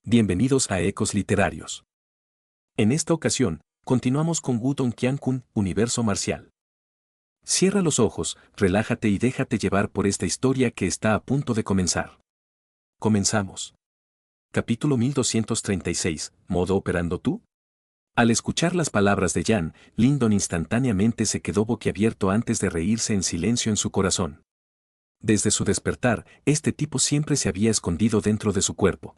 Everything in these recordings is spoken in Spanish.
Bienvenidos a Ecos Literarios. En esta ocasión, continuamos con Wudong Qiankun, Universo Marcial. Cierra los ojos, relájate y déjate llevar por esta historia que está a punto de comenzar. Comenzamos. Capítulo 1236, ¿Modo operando tú? Al escuchar las palabras de Yan, Lindon instantáneamente se quedó boquiabierto antes de reírse en silencio en su corazón. Desde su despertar, este tipo siempre se había escondido dentro de su cuerpo.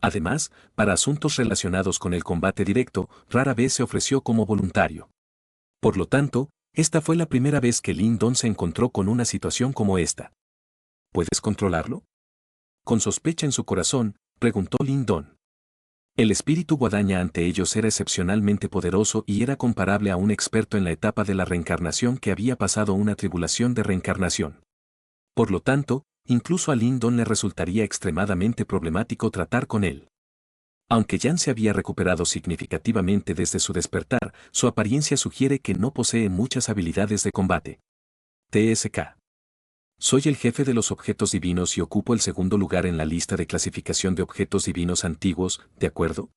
Además, para asuntos relacionados con el combate directo, rara vez se ofreció como voluntario. Por lo tanto, esta fue la primera vez que Lindon se encontró con una situación como esta. ¿Puedes controlarlo? Con sospecha en su corazón, preguntó Lindon. El espíritu guadaña ante ellos era excepcionalmente poderoso y era comparable a un experto en la etapa de la reencarnación que había pasado una tribulación de reencarnación. Por lo tanto, incluso a Lindon le resultaría extremadamente problemático tratar con él. Aunque Yan se había recuperado significativamente desde su despertar, su apariencia sugiere que no posee muchas habilidades de combate. TSK. Soy el jefe de los objetos divinos y ocupo el segundo lugar en la lista de clasificación de objetos divinos antiguos, ¿de acuerdo?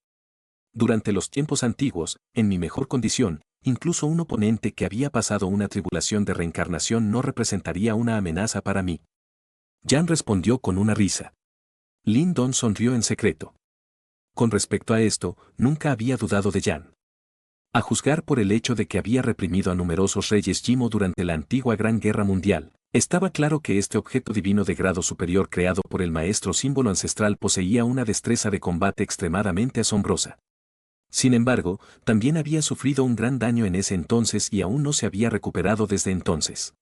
Durante los tiempos antiguos, en mi mejor condición, incluso un oponente que había pasado una tribulación de reencarnación no representaría una amenaza para mí. Yan respondió con una risa. Lindon sonrió en secreto. Con respecto a esto, nunca había dudado de Yan. A juzgar por el hecho de que había reprimido a numerosos reyes Jimo durante la antigua Gran Guerra Mundial, estaba claro que este objeto divino de grado superior creado por el maestro símbolo ancestral poseía una destreza de combate extremadamente asombrosa. Sin embargo, también había sufrido un gran daño en ese entonces y aún no se había recuperado desde entonces.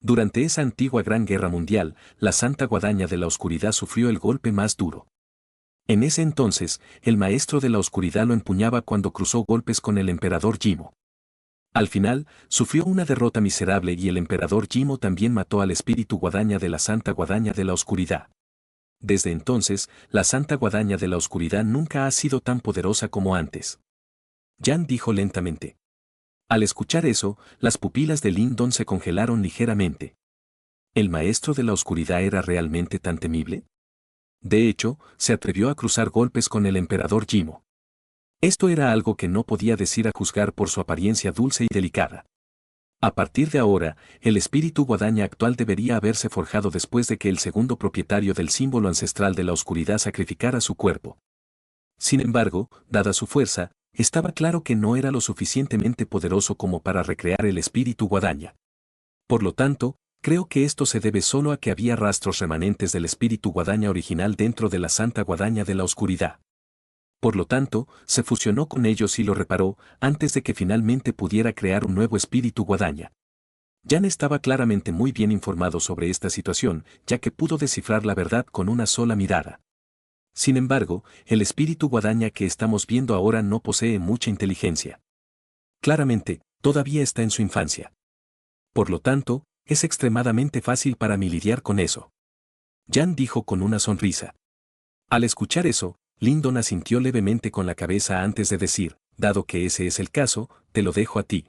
Durante esa antigua Gran Guerra Mundial, la Santa Guadaña de la Oscuridad sufrió el golpe más duro. En ese entonces, el Maestro de la Oscuridad lo empuñaba cuando cruzó golpes con el Emperador Jimo. Al final, sufrió una derrota miserable y el Emperador Jimo también mató al Espíritu Guadaña de la Santa Guadaña de la Oscuridad. Desde entonces, la Santa Guadaña de la Oscuridad nunca ha sido tan poderosa como antes. Yan dijo lentamente. Al escuchar eso, las pupilas de Lindon se congelaron ligeramente. ¿El Maestro de la Oscuridad era realmente tan temible? De hecho, se atrevió a cruzar golpes con el Emperador Jimo. Esto era algo que no podía decir a juzgar por su apariencia dulce y delicada. A partir de ahora, el espíritu guadaña actual debería haberse forjado después de que el segundo propietario del símbolo ancestral de la oscuridad sacrificara su cuerpo. Sin embargo, dada su fuerza, estaba claro que no era lo suficientemente poderoso como para recrear el espíritu guadaña. Por lo tanto, creo que esto se debe solo a que había rastros remanentes del espíritu guadaña original dentro de la Santa Guadaña de la Oscuridad. Por lo tanto, se fusionó con ellos y lo reparó, antes de que finalmente pudiera crear un nuevo espíritu guadaña. Yan estaba claramente muy bien informado sobre esta situación, ya que pudo descifrar la verdad con una sola mirada. Sin embargo, el espíritu guadaña que estamos viendo ahora no posee mucha inteligencia. Claramente, todavía está en su infancia. Por lo tanto, es extremadamente fácil para mí lidiar con eso. Yan dijo con una sonrisa. Al escuchar eso, Lindon asintió levemente con la cabeza antes de decir, dado que ese es el caso, te lo dejo a ti.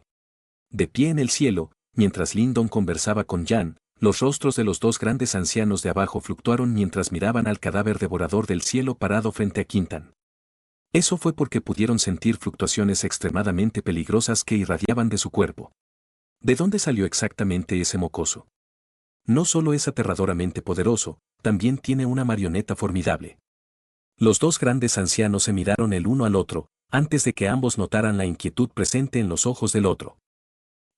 De pie en el cielo, mientras Lindon conversaba con Yan, los rostros de los dos grandes ancianos de abajo fluctuaron mientras miraban al cadáver devorador del cielo parado frente a Quintan. Eso fue porque pudieron sentir fluctuaciones extremadamente peligrosas que irradiaban de su cuerpo. ¿De dónde salió exactamente ese mocoso? No solo es aterradoramente poderoso, también tiene una marioneta formidable. Los dos grandes ancianos se miraron el uno al otro, antes de que ambos notaran la inquietud presente en los ojos del otro.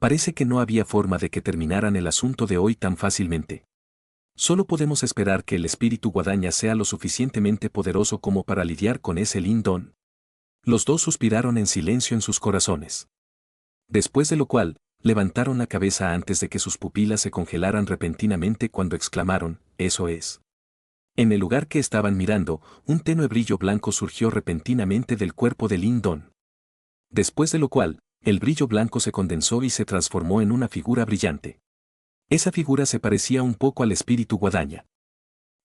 Parece que no había forma de que terminaran el asunto de hoy tan fácilmente. Solo podemos esperar que el espíritu guadaña sea lo suficientemente poderoso como para lidiar con ese Lindon. Los dos suspiraron en silencio en sus corazones. Después de lo cual, levantaron la cabeza antes de que sus pupilas se congelaran repentinamente cuando exclamaron, «Eso es». En el lugar que estaban mirando, un tenue brillo blanco surgió repentinamente del cuerpo de Lindon. Después de lo cual, el brillo blanco se condensó y se transformó en una figura brillante. Esa figura se parecía un poco al espíritu guadaña.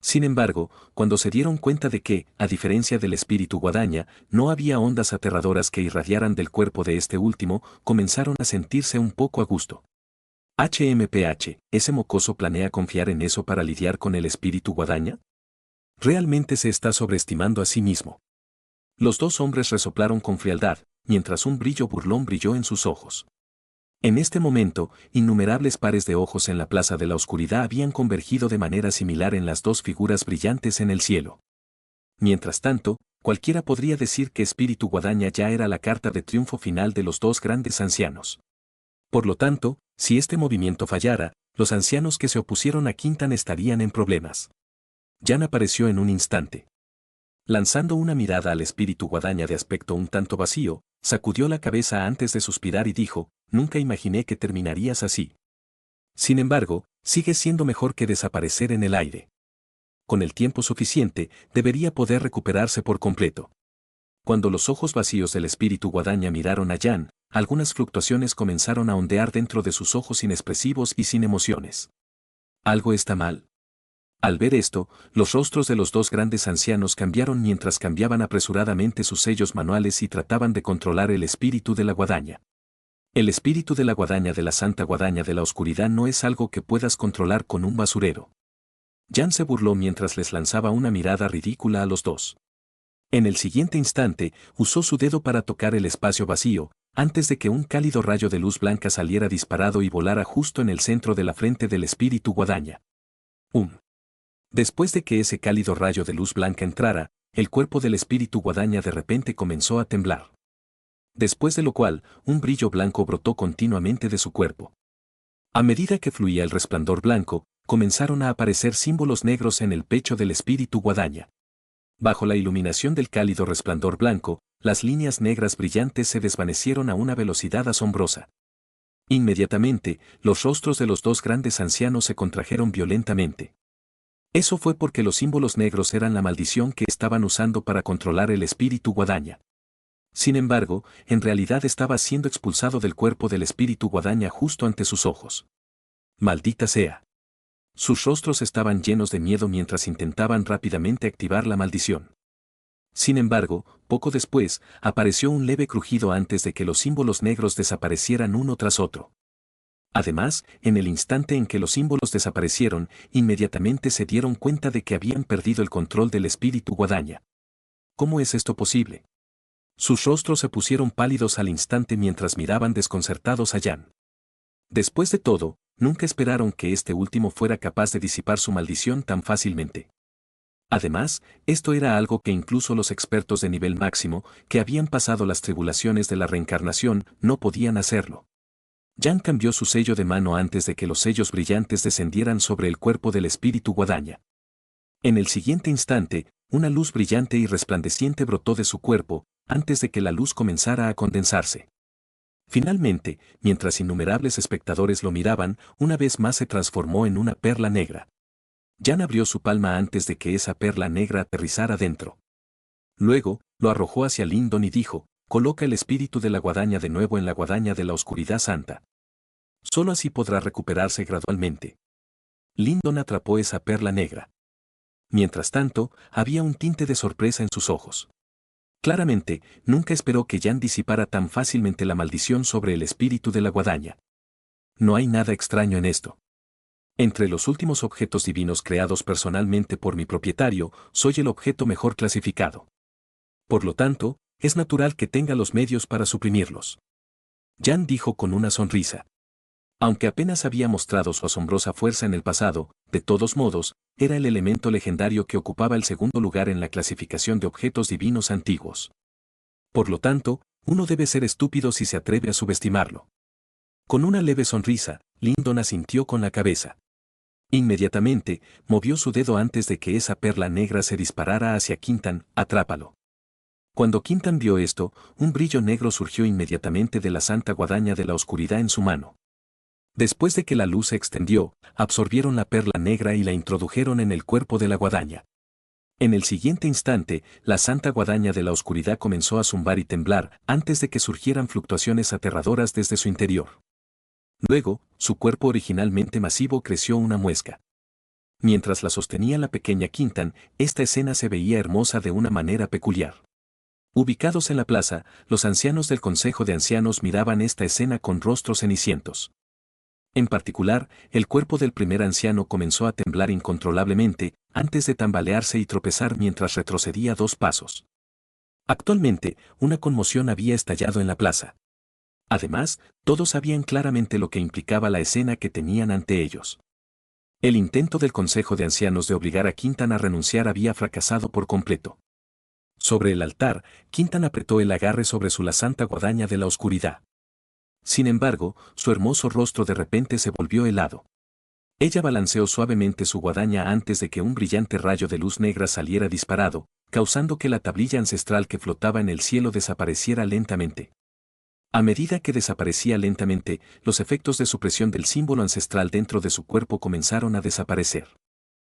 Sin embargo, cuando se dieron cuenta de que, a diferencia del espíritu guadaña, no había ondas aterradoras que irradiaran del cuerpo de este último, comenzaron a sentirse un poco a gusto. HMPH, ¿ese mocoso planea confiar en eso para lidiar con el espíritu guadaña? Realmente se está sobreestimando a sí mismo. Los dos hombres resoplaron con frialdad, mientras un brillo burlón brilló en sus ojos. En este momento, innumerables pares de ojos en la plaza de la oscuridad habían convergido de manera similar en las dos figuras brillantes en el cielo. Mientras tanto, cualquiera podría decir que Espíritu Guadaña ya era la carta de triunfo final de los dos grandes ancianos. Por lo tanto, si este movimiento fallara, los ancianos que se opusieron a Quintan estarían en problemas. Jan apareció en un instante. Lanzando una mirada al Espíritu Guadaña de aspecto un tanto vacío, sacudió la cabeza antes de suspirar y dijo, nunca imaginé que terminarías así. Sin embargo, sigues siendo mejor que desaparecer en el aire. Con el tiempo suficiente, debería poder recuperarse por completo. Cuando los ojos vacíos del Espíritu Guadaña miraron a Jan, algunas fluctuaciones comenzaron a ondear dentro de sus ojos inexpresivos y sin emociones. ¿Algo está mal? Al ver esto, los rostros de los dos grandes ancianos cambiaron mientras cambiaban apresuradamente sus sellos manuales y trataban de controlar el espíritu de la guadaña. El espíritu de la guadaña de la Santa Guadaña de la Oscuridad no es algo que puedas controlar con un basurero. Jan se burló mientras les lanzaba una mirada ridícula a los dos. En el siguiente instante, usó su dedo para tocar el espacio vacío, antes de que un cálido rayo de luz blanca saliera disparado y volara justo en el centro de la frente del espíritu guadaña. Después de que ese cálido rayo de luz blanca entrara, el cuerpo del espíritu guadaña de repente comenzó a temblar. Después de lo cual, un brillo blanco brotó continuamente de su cuerpo. A medida que fluía el resplandor blanco, comenzaron a aparecer símbolos negros en el pecho del espíritu guadaña. Bajo la iluminación del cálido resplandor blanco, las líneas negras brillantes se desvanecieron a una velocidad asombrosa. Inmediatamente, los rostros de los dos grandes ancianos se contrajeron violentamente. Eso fue porque los símbolos negros eran la maldición que estaban usando para controlar el espíritu guadaña. Sin embargo, en realidad estaba siendo expulsado del cuerpo del espíritu guadaña justo ante sus ojos. ¡Maldita sea! Sus rostros estaban llenos de miedo mientras intentaban rápidamente activar la maldición. Sin embargo, poco después, apareció un leve crujido antes de que los símbolos negros desaparecieran uno tras otro. Además, en el instante en que los símbolos desaparecieron, inmediatamente se dieron cuenta de que habían perdido el control del espíritu guadaña. ¿Cómo es esto posible? Sus rostros se pusieron pálidos al instante mientras miraban desconcertados a Jan. Después de todo, nunca esperaron que este último fuera capaz de disipar su maldición tan fácilmente. Además, esto era algo que incluso los expertos de nivel máximo, que habían pasado las tribulaciones de la reencarnación, no podían hacerlo. Jan cambió su sello de mano antes de que los sellos brillantes descendieran sobre el cuerpo del espíritu guadaña. En el siguiente instante, una luz brillante y resplandeciente brotó de su cuerpo, antes de que la luz comenzara a condensarse. Finalmente, mientras innumerables espectadores lo miraban, una vez más se transformó en una perla negra. Jan abrió su palma antes de que esa perla negra aterrizara dentro. Luego, lo arrojó hacia Lyndon y dijo, coloca el espíritu de la guadaña de nuevo en la guadaña de la oscuridad santa. Solo así podrá recuperarse gradualmente. Lyndon atrapó esa perla negra. Mientras tanto, había un tinte de sorpresa en sus ojos. Claramente, nunca esperó que Jan disipara tan fácilmente la maldición sobre el espíritu de la guadaña. No hay nada extraño en esto. Entre los últimos objetos divinos creados personalmente por mi propietario, soy el objeto mejor clasificado. Por lo tanto, es natural que tenga los medios para suprimirlos. Jan dijo con una sonrisa. Aunque apenas había mostrado su asombrosa fuerza en el pasado, de todos modos, era el elemento legendario que ocupaba el segundo lugar en la clasificación de objetos divinos antiguos. Por lo tanto, uno debe ser estúpido si se atreve a subestimarlo. Con una leve sonrisa, Lyndon asintió con la cabeza. Inmediatamente, movió su dedo antes de que esa perla negra se disparara hacia Quintan, atrápalo. Cuando Quintan vio esto, un brillo negro surgió inmediatamente de la santa guadaña de la oscuridad en su mano. Después de que la luz se extendió, absorbieron la perla negra y la introdujeron en el cuerpo de la guadaña. En el siguiente instante, la santa guadaña de la oscuridad comenzó a zumbar y temblar antes de que surgieran fluctuaciones aterradoras desde su interior. Luego, su cuerpo originalmente masivo creció una muesca. Mientras la sostenía la pequeña Quintan, esta escena se veía hermosa de una manera peculiar. Ubicados en la plaza, los ancianos del Consejo de Ancianos miraban esta escena con rostros cenicientos. En particular, el cuerpo del primer anciano comenzó a temblar incontrolablemente, antes de tambalearse y tropezar mientras retrocedía 2 pasos. Actualmente, una conmoción había estallado en la plaza. Además, todos sabían claramente lo que implicaba la escena que tenían ante ellos. El intento del Consejo de Ancianos de obligar a Quintan a renunciar había fracasado por completo. Sobre el altar, Quintan apretó el agarre sobre su la santa guadaña de la oscuridad. Sin embargo, su hermoso rostro de repente se volvió helado. Ella balanceó suavemente su guadaña antes de que un brillante rayo de luz negra saliera disparado, causando que la tablilla ancestral que flotaba en el cielo desapareciera lentamente. A medida que desaparecía lentamente, los efectos de supresión del símbolo ancestral dentro de su cuerpo comenzaron a desaparecer.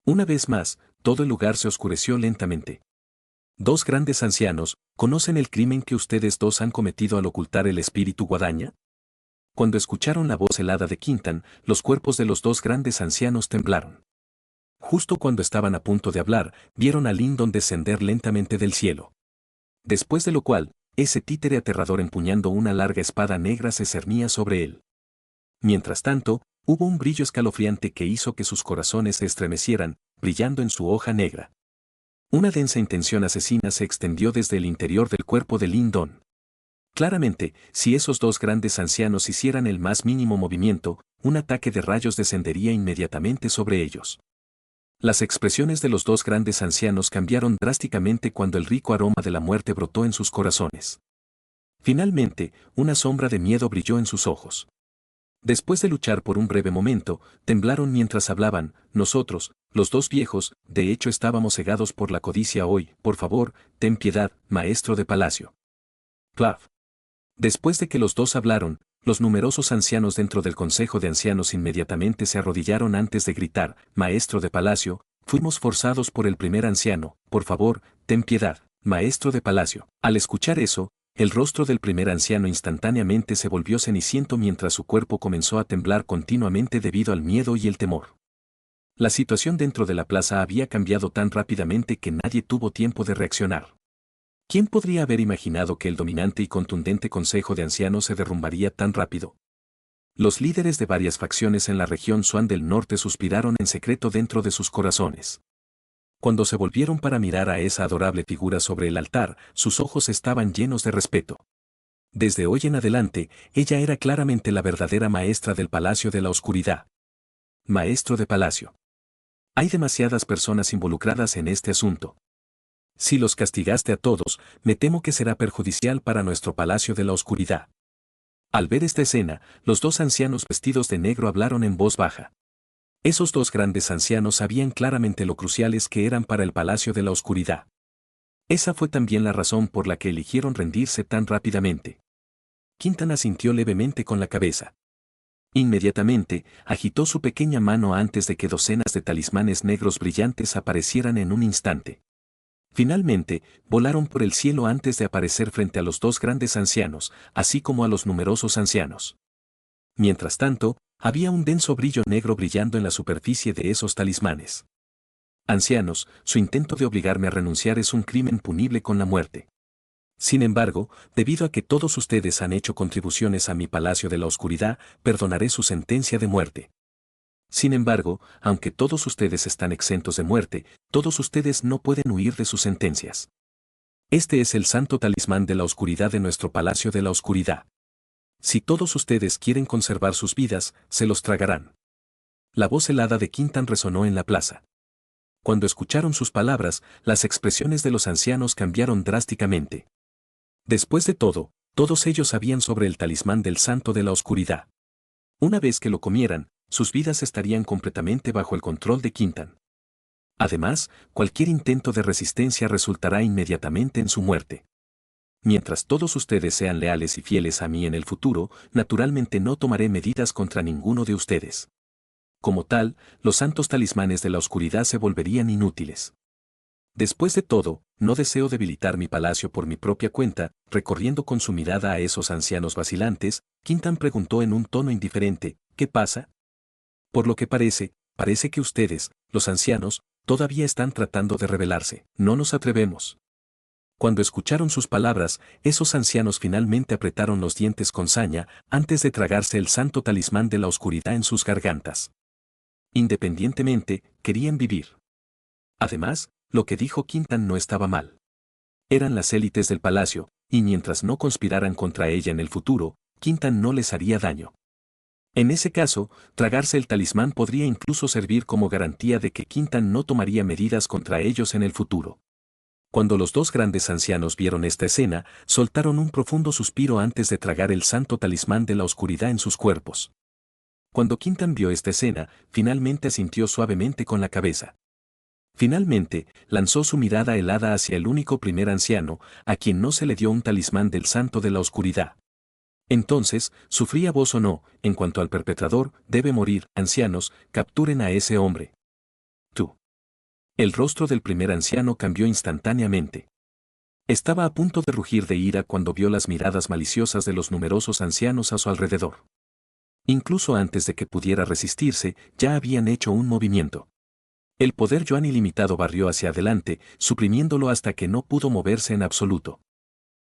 Una vez más, todo el lugar se oscureció lentamente. 2 grandes ancianos, ¿conocen el crimen que ustedes dos han cometido al ocultar el espíritu guadaña? Cuando escucharon la voz helada de Quintan, los cuerpos de los 2 grandes ancianos temblaron. Justo cuando estaban a punto de hablar, vieron a Lyndon descender lentamente del cielo. Después de lo cual, ese títere aterrador empuñando una larga espada negra se cernía sobre él. Mientras tanto, hubo un brillo escalofriante que hizo que sus corazones se estremecieran, brillando en su hoja negra. Una densa intención asesina se extendió desde el interior del cuerpo de Lyndon. Claramente, si esos 2 grandes ancianos hicieran el más mínimo movimiento, un ataque de rayos descendería inmediatamente sobre ellos. Las expresiones de los 2 grandes ancianos cambiaron drásticamente cuando el rico aroma de la muerte brotó en sus corazones. Finalmente, una sombra de miedo brilló en sus ojos. Después de luchar por un breve momento, temblaron mientras hablaban. Nosotros, los 2 viejos, de hecho estábamos cegados por la codicia hoy. Por favor, ten piedad, maestro de palacio. Clav. Después de que los dos hablaron, los numerosos ancianos dentro del Consejo de Ancianos inmediatamente se arrodillaron antes de gritar: Maestro de palacio, fuimos forzados por el primer anciano, por favor, ten piedad, maestro de palacio. Al escuchar eso, el rostro del primer anciano instantáneamente se volvió ceniciento mientras su cuerpo comenzó a temblar continuamente debido al miedo y el temor. La situación dentro de la plaza había cambiado tan rápidamente que nadie tuvo tiempo de reaccionar. ¿Quién podría haber imaginado que el dominante y contundente Consejo de Ancianos se derrumbaría tan rápido? Los líderes de varias facciones en la región Xuan del Norte suspiraron en secreto dentro de sus corazones. Cuando se volvieron para mirar a esa adorable figura sobre el altar, sus ojos estaban llenos de respeto. Desde hoy en adelante, ella era claramente la verdadera maestra del Palacio de la Oscuridad. Maestro de Palacio. Hay demasiadas personas involucradas en este asunto. Si los castigaste a todos, me temo que será perjudicial para nuestro Palacio de la Oscuridad. Al ver esta escena, los 2 ancianos vestidos de negro hablaron en voz baja. Esos 2 grandes ancianos sabían claramente lo cruciales que eran para el Palacio de la Oscuridad. Esa fue también la razón por la que eligieron rendirse tan rápidamente. Quintan asintió levemente con la cabeza. Inmediatamente, agitó su pequeña mano antes de que docenas de talismanes negros brillantes aparecieran en un instante. Finalmente, volaron por el cielo antes de aparecer frente a los 2 grandes ancianos, así como a los numerosos ancianos. Mientras tanto, había un denso brillo negro brillando en la superficie de esos talismanes. Ancianos, su intento de obligarme a renunciar es un crimen punible con la muerte. Sin embargo, debido a que todos ustedes han hecho contribuciones a mi Palacio de la Oscuridad, perdonaré su sentencia de muerte. Sin embargo, aunque todos ustedes están exentos de muerte, todos ustedes no pueden huir de sus sentencias. Este es el santo talismán de la oscuridad de nuestro Palacio de la Oscuridad. Si todos ustedes quieren conservar sus vidas, se los tragarán. La voz helada de Quintan resonó en la plaza. Cuando escucharon sus palabras, las expresiones de los ancianos cambiaron drásticamente. Después de todo, todos ellos sabían sobre el talismán del santo de la oscuridad. Una vez que lo comieran, sus vidas estarían completamente bajo el control de Quintan. Además, cualquier intento de resistencia resultará inmediatamente en su muerte. Mientras todos ustedes sean leales y fieles a mí en el futuro, naturalmente no tomaré medidas contra ninguno de ustedes. Como tal, los santos talismanes de la oscuridad se volverían inútiles. Después de todo, no deseo debilitar mi palacio por mi propia cuenta. Recorriendo con su mirada a esos ancianos vacilantes, Quintan preguntó en un tono indiferente: ¿qué pasa? Por lo que parece que ustedes, los ancianos, todavía están tratando de rebelarse. No nos atrevemos. Cuando escucharon sus palabras, esos ancianos finalmente apretaron los dientes con saña antes de tragarse el santo talismán de la oscuridad en sus gargantas. Independientemente, querían vivir. Además, lo que dijo Quintan no estaba mal. Eran las élites del palacio, y mientras no conspiraran contra ella en el futuro, Quintan no les haría daño. En ese caso, tragarse el talismán podría incluso servir como garantía de que Quintan no tomaría medidas contra ellos en el futuro. Cuando los dos grandes ancianos vieron esta escena, soltaron un profundo suspiro antes de tragar el santo talismán de la oscuridad en sus cuerpos. Cuando Quintan vio esta escena, finalmente asintió suavemente con la cabeza. Finalmente, lanzó su mirada helada hacia el único primer anciano, a quien no se le dio un talismán del santo de la oscuridad. Entonces, sufría voz o no, en cuanto al perpetrador, debe morir, ancianos, capturen a ese hombre. Tú. El rostro del primer anciano cambió instantáneamente. Estaba a punto de rugir de ira cuando vio las miradas maliciosas de los numerosos ancianos a su alrededor. Incluso antes de que pudiera resistirse, ya habían hecho un movimiento. El poder Yuan ilimitado barrió hacia adelante, suprimiéndolo hasta que no pudo moverse en absoluto.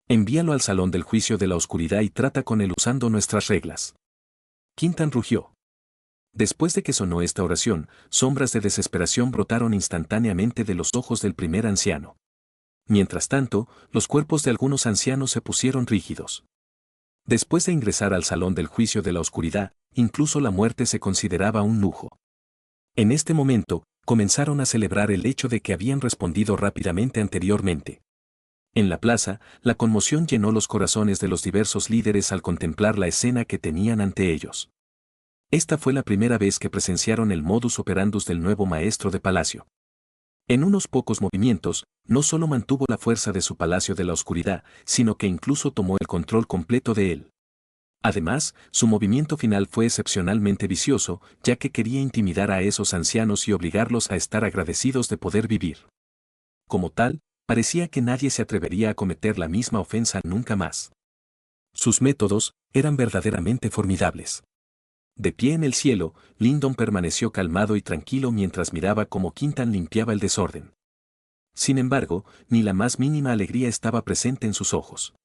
Envíalo al salón del juicio de la oscuridad y trata con él usando nuestras reglas. Quintan rugió. Después de que sonó esta oración, sombras de desesperación brotaron instantáneamente de los ojos del primer anciano. Mientras tanto, los cuerpos de algunos ancianos se pusieron rígidos. Después de ingresar al salón del juicio de la oscuridad, incluso la muerte se consideraba un lujo. En este momento, comenzaron a celebrar el hecho de que habían respondido rápidamente anteriormente. En la plaza, la conmoción llenó los corazones de los diversos líderes al contemplar la escena que tenían ante ellos. Esta fue la primera vez que presenciaron el modus operandus del nuevo maestro de palacio. En unos pocos movimientos, no solo mantuvo la fuerza de su palacio de la oscuridad, sino que incluso tomó el control completo de él. Además, su movimiento final fue excepcionalmente vicioso, ya que quería intimidar a esos ancianos y obligarlos a estar agradecidos de poder vivir. Como tal, parecía que nadie se atrevería a cometer la misma ofensa nunca más. Sus métodos eran verdaderamente formidables. De pie en el cielo, Lyndon permaneció calmado y tranquilo mientras miraba cómo Quintan limpiaba el desorden. Sin embargo, ni la más mínima alegría estaba presente en sus ojos.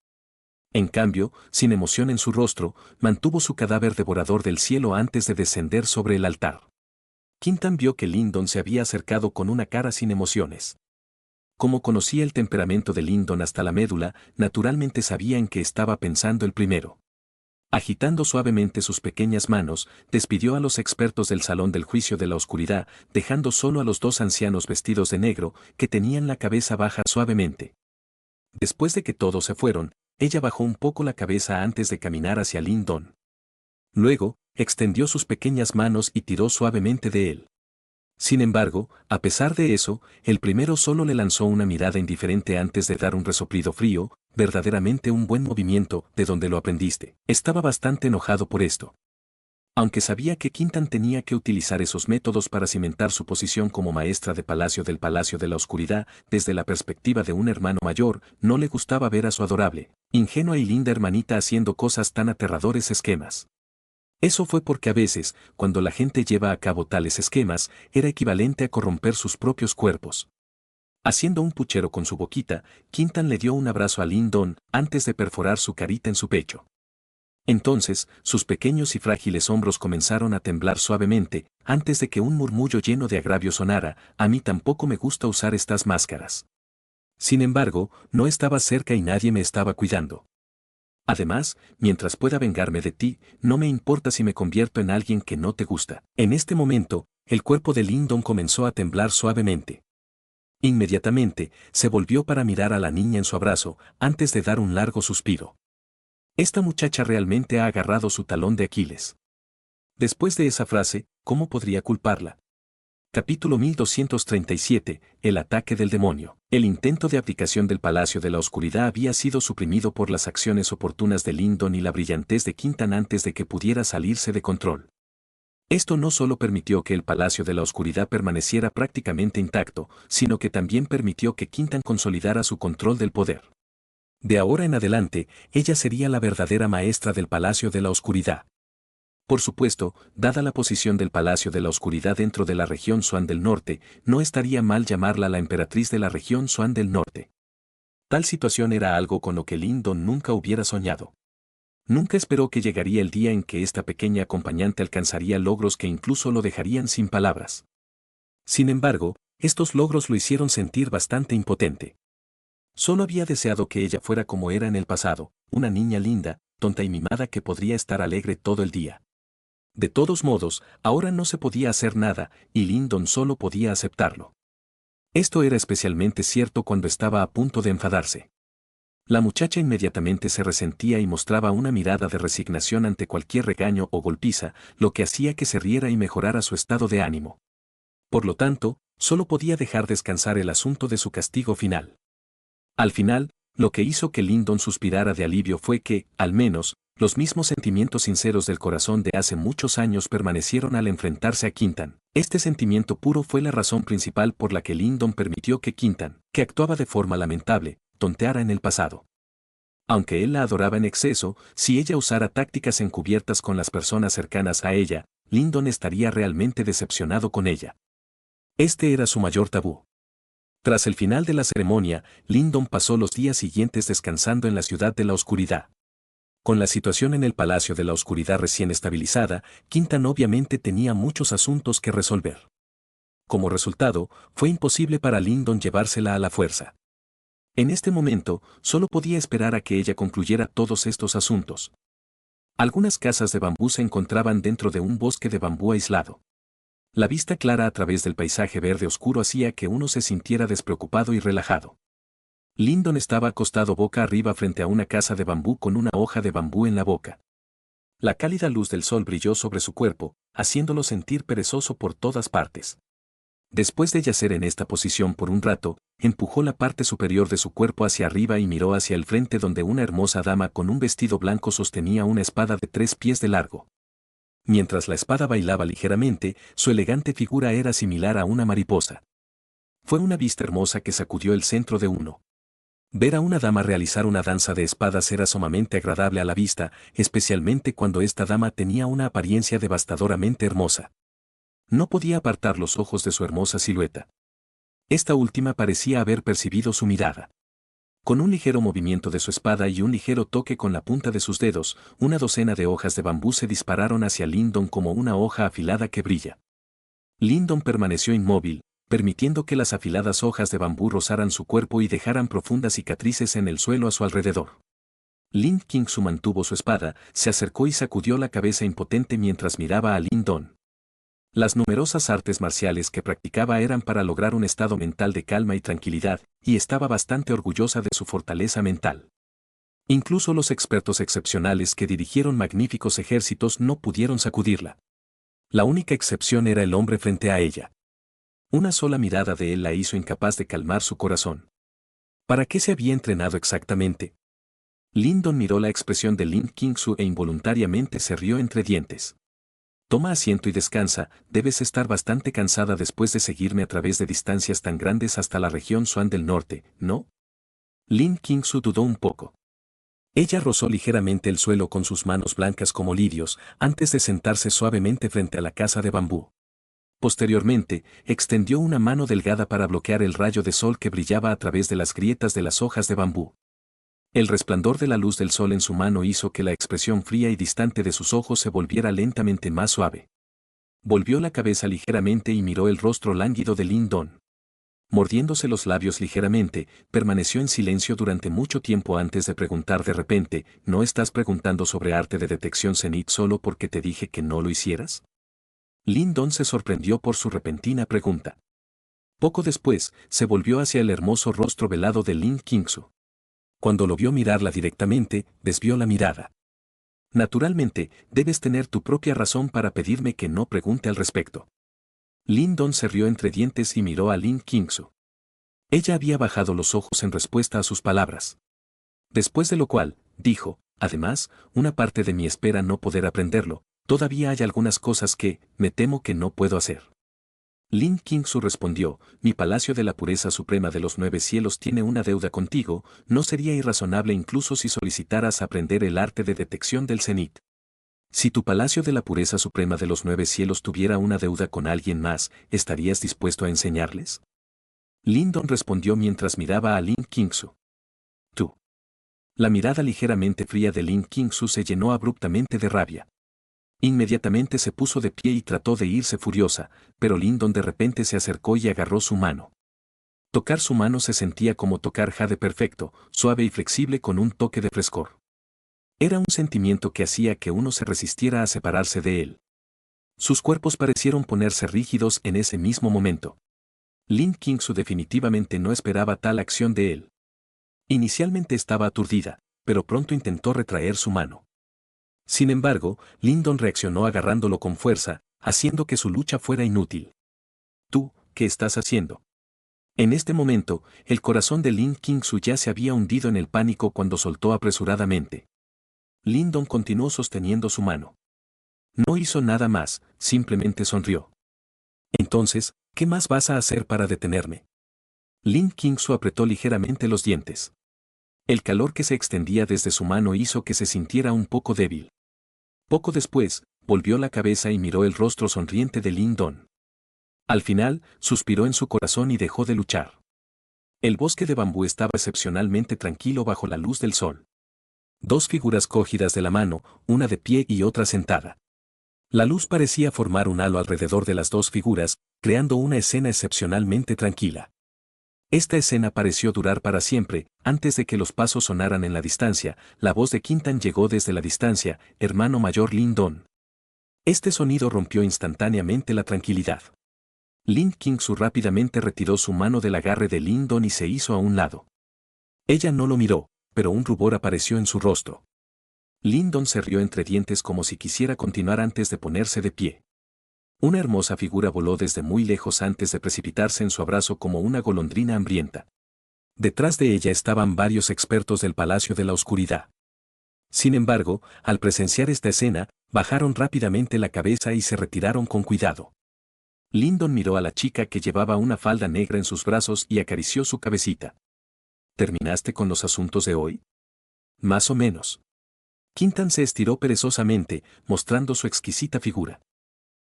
En cambio, sin emoción en su rostro, mantuvo su cadáver devorador del cielo antes de descender sobre el altar. Quintan vio que Lyndon se había acercado con una cara sin emociones. Como conocía el temperamento de Lyndon hasta la médula, naturalmente sabía en qué estaba pensando el primero. Agitando suavemente sus pequeñas manos, despidió a los expertos del salón del juicio de la oscuridad, dejando solo a los dos ancianos vestidos de negro, que tenían la cabeza baja suavemente. Después de que todos se fueron, ella bajó un poco la cabeza antes de caminar hacia Lyndon. Luego, extendió sus pequeñas manos y tiró suavemente de él. Sin embargo, a pesar de eso, el primero solo le lanzó una mirada indiferente antes de dar un resoplido frío, verdaderamente un buen movimiento, de donde lo aprendiste. Estaba bastante enojado por esto. Aunque sabía que Quintan tenía que utilizar esos métodos para cimentar su posición como maestra de palacio del Palacio de la Oscuridad, desde la perspectiva de un hermano mayor, no le gustaba ver a su adorable, ingenua y linda hermanita haciendo cosas tan aterradores esquemas. Eso fue porque a veces, cuando la gente lleva a cabo tales esquemas, era equivalente a corromper sus propios cuerpos. Haciendo un puchero con su boquita, Quintan le dio un abrazo a Lyndon antes de perforar su carita en su pecho. Entonces, sus pequeños y frágiles hombros comenzaron a temblar suavemente, antes de que un murmullo lleno de agravio sonara: «A mí tampoco me gusta usar estas máscaras. Sin embargo, no estaba cerca y nadie me estaba cuidando. Además, mientras pueda vengarme de ti, no me importa si me convierto en alguien que no te gusta». En este momento, el cuerpo de Lyndon comenzó a temblar suavemente. Inmediatamente, se volvió para mirar a la niña en su abrazo, antes de dar un largo suspiro. Esta muchacha realmente ha agarrado su talón de Aquiles. Después de esa frase, ¿cómo podría culparla? Capítulo 1237, el ataque del demonio. El intento de abdicación del Palacio de la Oscuridad había sido suprimido por las acciones oportunas de Lyndon y la brillantez de Quintan antes de que pudiera salirse de control. Esto no solo permitió que el Palacio de la Oscuridad permaneciera prácticamente intacto, sino que también permitió que Quintan consolidara su control del poder. De ahora en adelante, ella sería la verdadera maestra del Palacio de la Oscuridad. Por supuesto, dada la posición del Palacio de la Oscuridad dentro de la región Xuan del Norte, no estaría mal llamarla la emperatriz de la región Xuan del Norte. Tal situación era algo con lo que Lyndon nunca hubiera soñado. Nunca esperó que llegaría el día en que esta pequeña acompañante alcanzaría logros que incluso lo dejarían sin palabras. Sin embargo, estos logros lo hicieron sentir bastante impotente. Solo había deseado que ella fuera como era en el pasado, una niña linda, tonta y mimada que podría estar alegre todo el día. De todos modos, ahora no se podía hacer nada, y Lyndon solo podía aceptarlo. Esto era especialmente cierto cuando estaba a punto de enfadarse. La muchacha inmediatamente se resentía y mostraba una mirada de resignación ante cualquier regaño o golpiza, lo que hacía que se riera y mejorara su estado de ánimo. Por lo tanto, solo podía dejar descansar el asunto de su castigo final. Al final, lo que hizo que Lyndon suspirara de alivio fue que, al menos, los mismos sentimientos sinceros del corazón de hace muchos años permanecieron al enfrentarse a Quintan. Este sentimiento puro fue la razón principal por la que Lyndon permitió que Quintan, que actuaba de forma lamentable, tonteara en el pasado. Aunque él la adoraba en exceso, si ella usara tácticas encubiertas con las personas cercanas a ella, Lyndon estaría realmente decepcionado con ella. Este era su mayor tabú. Tras el final de la ceremonia, Lyndon pasó los días siguientes descansando en la ciudad de la oscuridad. Con la situación en el Palacio de la Oscuridad recién estabilizada, Quintan obviamente tenía muchos asuntos que resolver. Como resultado, fue imposible para Lyndon llevársela a la fuerza. En este momento, solo podía esperar a que ella concluyera todos estos asuntos. Algunas casas de bambú se encontraban dentro de un bosque de bambú aislado. La vista clara a través del paisaje verde oscuro hacía que uno se sintiera despreocupado y relajado. Lyndon estaba acostado boca arriba frente a una casa de bambú con una hoja de bambú en la boca. La cálida luz del sol brilló sobre su cuerpo, haciéndolo sentir perezoso por todas partes. Después de yacer en esta posición por un rato, empujó la parte superior de su cuerpo hacia arriba y miró hacia el frente donde una hermosa dama con un vestido blanco sostenía una espada de 3 pies de largo. Mientras la espada bailaba ligeramente, su elegante figura era similar a una mariposa. Fue una vista hermosa que sacudió el centro de uno. Ver a una dama realizar una danza de espadas era sumamente agradable a la vista, especialmente cuando esta dama tenía una apariencia devastadoramente hermosa. No podía apartar los ojos de su hermosa silueta. Esta última parecía haber percibido su mirada. Con un ligero movimiento de su espada y un ligero toque con la punta de sus dedos, una docena de hojas de bambú se dispararon hacia Lyndon como una hoja afilada que brilla. Lyndon permaneció inmóvil, permitiendo que las afiladas hojas de bambú rozaran su cuerpo y dejaran profundas cicatrices en el suelo a su alrededor. Lin Qingsu mantuvo su espada, se acercó y sacudió la cabeza impotente mientras miraba a Lyndon. Las numerosas artes marciales que practicaba eran para lograr un estado mental de calma y tranquilidad, y estaba bastante orgullosa de su fortaleza mental. Incluso los expertos excepcionales que dirigieron magníficos ejércitos no pudieron sacudirla. La única excepción era el hombre frente a ella. Una sola mirada de él la hizo incapaz de calmar su corazón. ¿Para qué se había entrenado exactamente? Lyndon miró la expresión de Lin Qingsu e involuntariamente se rió entre dientes. Toma asiento y descansa, debes estar bastante cansada después de seguirme a través de distancias tan grandes hasta la región Xuan del Norte, ¿no? Lin Qingsu dudó un poco. Ella rozó ligeramente el suelo con sus manos blancas como lirios, antes de sentarse suavemente frente a la casa de bambú. Posteriormente, extendió una mano delgada para bloquear el rayo de sol que brillaba a través de las grietas de las hojas de bambú. El resplandor de la luz del sol en su mano hizo que la expresión fría y distante de sus ojos se volviera lentamente más suave. Volvió la cabeza ligeramente y miró el rostro lánguido de Lyndon. Mordiéndose los labios ligeramente, permaneció en silencio durante mucho tiempo antes de preguntar de repente, ¿no estás preguntando sobre arte de detección cenit solo porque te dije que no lo hicieras? Lyndon se sorprendió por su repentina pregunta. Poco después, se volvió hacia el hermoso rostro velado de Lin Qingsu. Cuando lo vio mirarla directamente, desvió la mirada. Naturalmente, debes tener tu propia razón para pedirme que no pregunte al respecto. Lyndon se rió entre dientes y miró a Lin Qingsu. Ella había bajado los ojos en respuesta a sus palabras. Después de lo cual, dijo, además, una parte de mí espera no poder aprenderlo, todavía hay algunas cosas que, me temo que no puedo hacer. Lin Qingsu respondió, mi palacio de la pureza suprema de los 9 cielos tiene una deuda contigo, no sería irrazonable incluso si solicitaras aprender el arte de detección del cenit. Si tu palacio de la pureza suprema de los 9 cielos tuviera una deuda con alguien más, ¿estarías dispuesto a enseñarles? Lyndon respondió mientras miraba a Lin Qingsu. La mirada ligeramente fría de Lin Qingsu se llenó abruptamente de rabia. Inmediatamente se puso de pie y trató de irse furiosa, pero Lindon de repente se acercó y agarró su mano. Tocar su mano se sentía como tocar jade perfecto, suave y flexible con un toque de frescor. Era un sentimiento que hacía que uno se resistiera a separarse de él. Sus cuerpos parecieron ponerse rígidos en ese mismo momento. Lin Qingsu definitivamente no esperaba tal acción de él. Inicialmente estaba aturdida, pero pronto intentó retraer su mano. Sin embargo, Lindon reaccionó agarrándolo con fuerza, haciendo que su lucha fuera inútil. ¿Tú, qué estás haciendo? En este momento, el corazón de Lin Qingsu ya se había hundido en el pánico cuando soltó apresuradamente. Lindon continuó sosteniendo su mano. No hizo nada más, simplemente sonrió. Entonces, ¿qué más vas a hacer para detenerme? Lin Qingsu apretó ligeramente los dientes. El calor que se extendía desde su mano hizo que se sintiera un poco débil. Poco después, volvió la cabeza y miró el rostro sonriente de Lindon. Al final, suspiró en su corazón y dejó de luchar. El bosque de bambú estaba excepcionalmente tranquilo bajo la luz del sol. Dos figuras cogidas de la mano, una de pie y otra sentada. La luz parecía formar un halo alrededor de las dos figuras, creando una escena excepcionalmente tranquila. Esta escena pareció durar para siempre. Antes de que los pasos sonaran en la distancia, la voz de Quintan llegó desde la distancia: hermano mayor Lindon. Este sonido rompió instantáneamente la tranquilidad. Lin Qingsu rápidamente retiró su mano del agarre de Lindon y se hizo a un lado. Ella no lo miró, pero un rubor apareció en su rostro. Lindon se rió entre dientes como si quisiera continuar antes de ponerse de pie. Una hermosa figura voló desde muy lejos antes de precipitarse en su abrazo como una golondrina hambrienta. Detrás de ella estaban varios expertos del Palacio de la Oscuridad. Sin embargo, al presenciar esta escena, bajaron rápidamente la cabeza y se retiraron con cuidado. Lindon miró a la chica que llevaba una falda negra en sus brazos y acarició su cabecita. ¿Terminaste con los asuntos de hoy? Más o menos. Quintan se estiró perezosamente, mostrando su exquisita figura.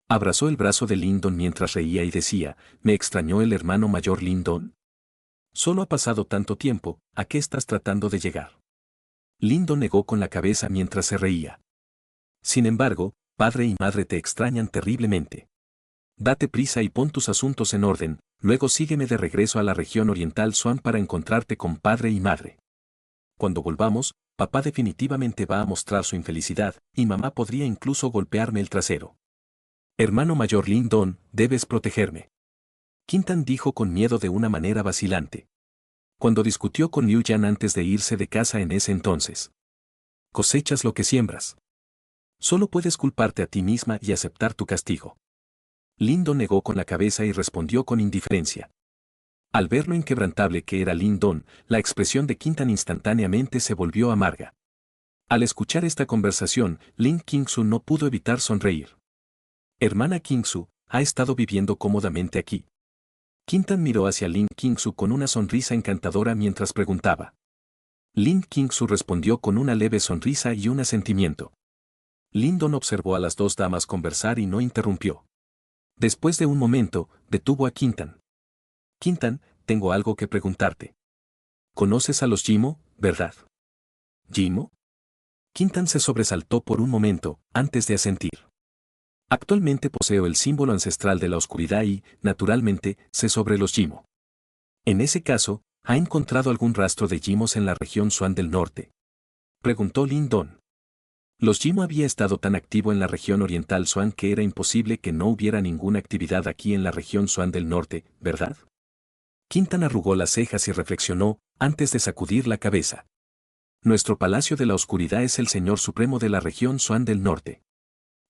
Abrazó el brazo de Lindon mientras reía y decía: ¿me extrañó el hermano mayor Lindon? Solo ha pasado tanto tiempo, ¿a qué estás tratando de llegar? Lindon negó con la cabeza mientras se reía. Sin embargo, padre y madre te extrañan terriblemente. Date prisa y pon tus asuntos en orden, luego sígueme de regreso a la región oriental Xuan para encontrarte con padre y madre. Cuando volvamos, papá definitivamente va a mostrar su infelicidad, y mamá podría incluso golpearme el trasero. Hermano mayor Lindon, debes protegerme. Quintan dijo con miedo de una manera vacilante. Cuando discutió con Liu Yan antes de irse de casa en ese entonces. Cosechas lo que siembras. Solo puedes culparte a ti misma y aceptar tu castigo. Lindon negó con la cabeza y respondió con indiferencia. Al ver lo inquebrantable que era Lindon, la expresión de Quintan instantáneamente se volvió amarga. Al escuchar esta conversación, Lin Qingsu no pudo evitar sonreír. Hermana Qingsu, ¿ha estado viviendo cómodamente aquí? Quintan miró hacia Lin Qingsu con una sonrisa encantadora mientras preguntaba. Lin Qingsu respondió con una leve sonrisa y un asentimiento. Lindon observó a las dos damas conversar y no interrumpió. Después de un momento, detuvo a Quintan. Quintan, tengo algo que preguntarte. ¿Conoces a los Jimo, verdad? ¿Jimo? Quintan se sobresaltó por un momento, antes de asentir. Actualmente poseo el símbolo ancestral de la oscuridad y, naturalmente, sé sobre los Jimo. En ese caso, ¿ha encontrado algún rastro de Jimos en la región Xuan del Norte? Preguntó Lindon. Los Jimo había estado tan activo en la región oriental Xuan que era imposible que no hubiera ninguna actividad aquí en la región Xuan del Norte, ¿verdad? Quintan arrugó las cejas y reflexionó, antes de sacudir la cabeza. Nuestro Palacio de la Oscuridad es el Señor Supremo de la región Xuan del Norte.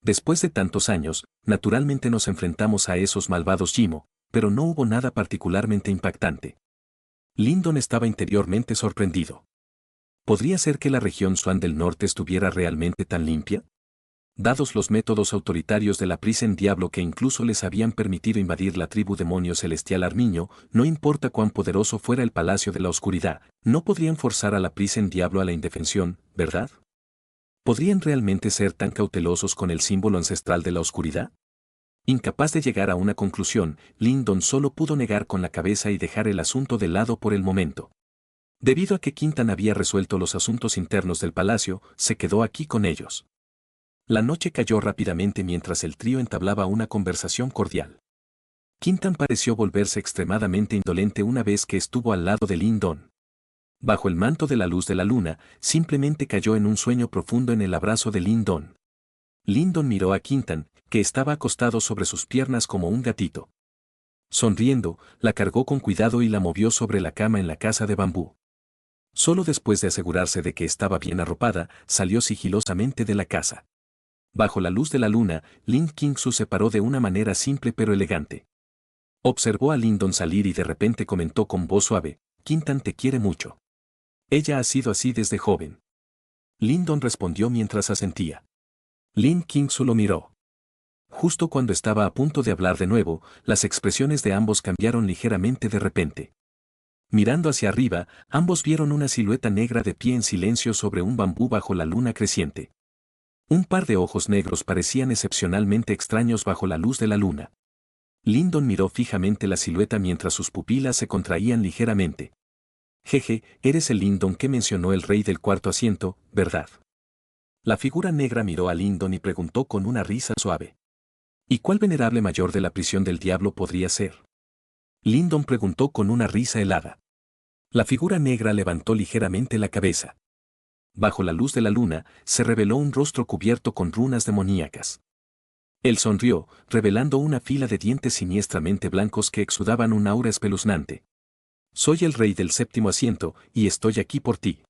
Después de tantos años, naturalmente nos enfrentamos a esos malvados Jimo, pero no hubo nada particularmente impactante. Lindon estaba interiormente sorprendido. ¿Podría ser que la región Xuan del Norte estuviera realmente tan limpia? Dados los métodos autoritarios de la Prisen Diablo que incluso les habían permitido invadir la tribu demonio celestial Armiño, no importa cuán poderoso fuera el Palacio de la Oscuridad, no podrían forzar a la Prisen Diablo a la indefensión, ¿verdad? ¿Podrían realmente ser tan cautelosos con el símbolo ancestral de la oscuridad? Incapaz de llegar a una conclusión, Lindon solo pudo negar con la cabeza y dejar el asunto de lado por el momento. Debido a que Quintan había resuelto los asuntos internos del palacio, se quedó aquí con ellos. La noche cayó rápidamente mientras el trío entablaba una conversación cordial. Quintan pareció volverse extremadamente indolente una vez que estuvo al lado de Lindon. Bajo el manto de la luz de la luna, simplemente cayó en un sueño profundo en el abrazo de Lindon. Lindon miró a Quintan, que estaba acostado sobre sus piernas como un gatito. Sonriendo, la cargó con cuidado y la movió sobre la cama en la casa de bambú. Solo después de asegurarse de que estaba bien arropada, salió sigilosamente de la casa. Bajo la luz de la luna, Lin Qingsu se paró de una manera simple pero elegante. Observó a Lindon salir y de repente comentó con voz suave, Quintan te quiere mucho. Ella ha sido así desde joven. Lindon respondió mientras asentía. Lin Qingsu lo miró. Justo cuando estaba a punto de hablar de nuevo, las expresiones de ambos cambiaron ligeramente de repente. Mirando hacia arriba, ambos vieron una silueta negra de pie en silencio sobre un bambú bajo la luna creciente. Un par de ojos negros parecían excepcionalmente extraños bajo la luz de la luna. Lindon miró fijamente la silueta mientras sus pupilas se contraían ligeramente. Jeje, eres el Lindon que mencionó el rey del cuarto asiento, ¿verdad? La figura negra miró a Lindon y preguntó con una risa suave. ¿Y cuál venerable mayor de la prisión del diablo podría ser? Lindon preguntó con una risa helada. La figura negra levantó ligeramente la cabeza. Bajo la luz de la luna, se reveló un rostro cubierto con runas demoníacas. Él sonrió, revelando una fila de dientes siniestramente blancos que exudaban un aura espeluznante. Soy el rey del séptimo asiento, y estoy aquí por ti.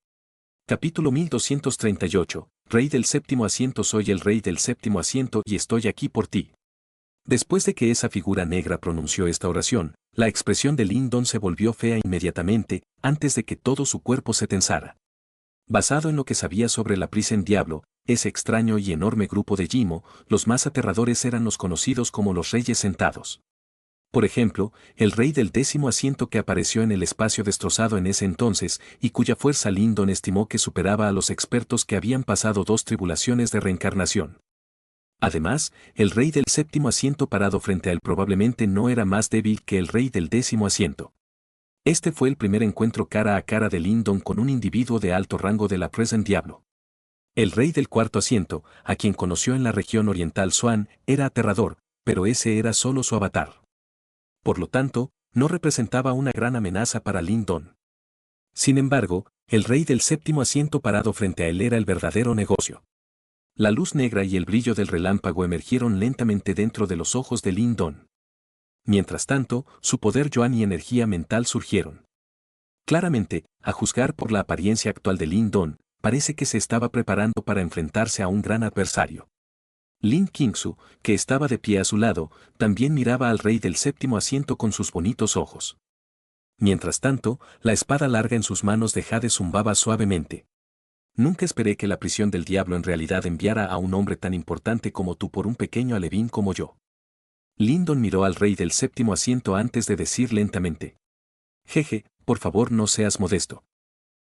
Capítulo 1238, Rey del séptimo asiento. Soy el rey del séptimo asiento y estoy aquí por ti. Después de que esa figura negra pronunció esta oración, la expresión de Lindon se volvió fea inmediatamente, antes de que todo su cuerpo se tensara. Basado en lo que sabía sobre la prisa en diablo, ese extraño y enorme grupo de Yimo, los más aterradores eran los conocidos como los reyes sentados. Por ejemplo, el rey del décimo asiento que apareció en el espacio destrozado en ese entonces y cuya fuerza Lindon estimó que superaba a los expertos que habían pasado 2 tribulaciones de reencarnación. Además, el rey del séptimo asiento parado frente a él probablemente no era más débil que el rey del décimo asiento. Este fue el primer encuentro cara a cara de Lindon con un individuo de alto rango de la presa en diablo. El rey del cuarto asiento, a quien conoció en la región oriental Xuan, era aterrador, pero ese era solo su avatar. Por lo tanto, no representaba una gran amenaza para Lindon. Sin embargo, el rey del séptimo asiento parado frente a él era el verdadero negocio. La luz negra y el brillo del relámpago emergieron lentamente dentro de los ojos de Lindon. Mientras tanto, su poder Yuan y energía mental surgieron. Claramente, a juzgar por la apariencia actual de Lindon, parece que se estaba preparando para enfrentarse a un gran adversario. Lin Qingsu, que estaba de pie a su lado, también miraba al rey del séptimo asiento con sus bonitos ojos. Mientras tanto, la espada larga en sus manos de jade zumbaba suavemente. Nunca esperé que la prisión del diablo en realidad enviara a un hombre tan importante como tú por un pequeño alevín como yo. Lindon miró al rey del séptimo asiento antes de decir lentamente. Jeje, por favor no seas modesto.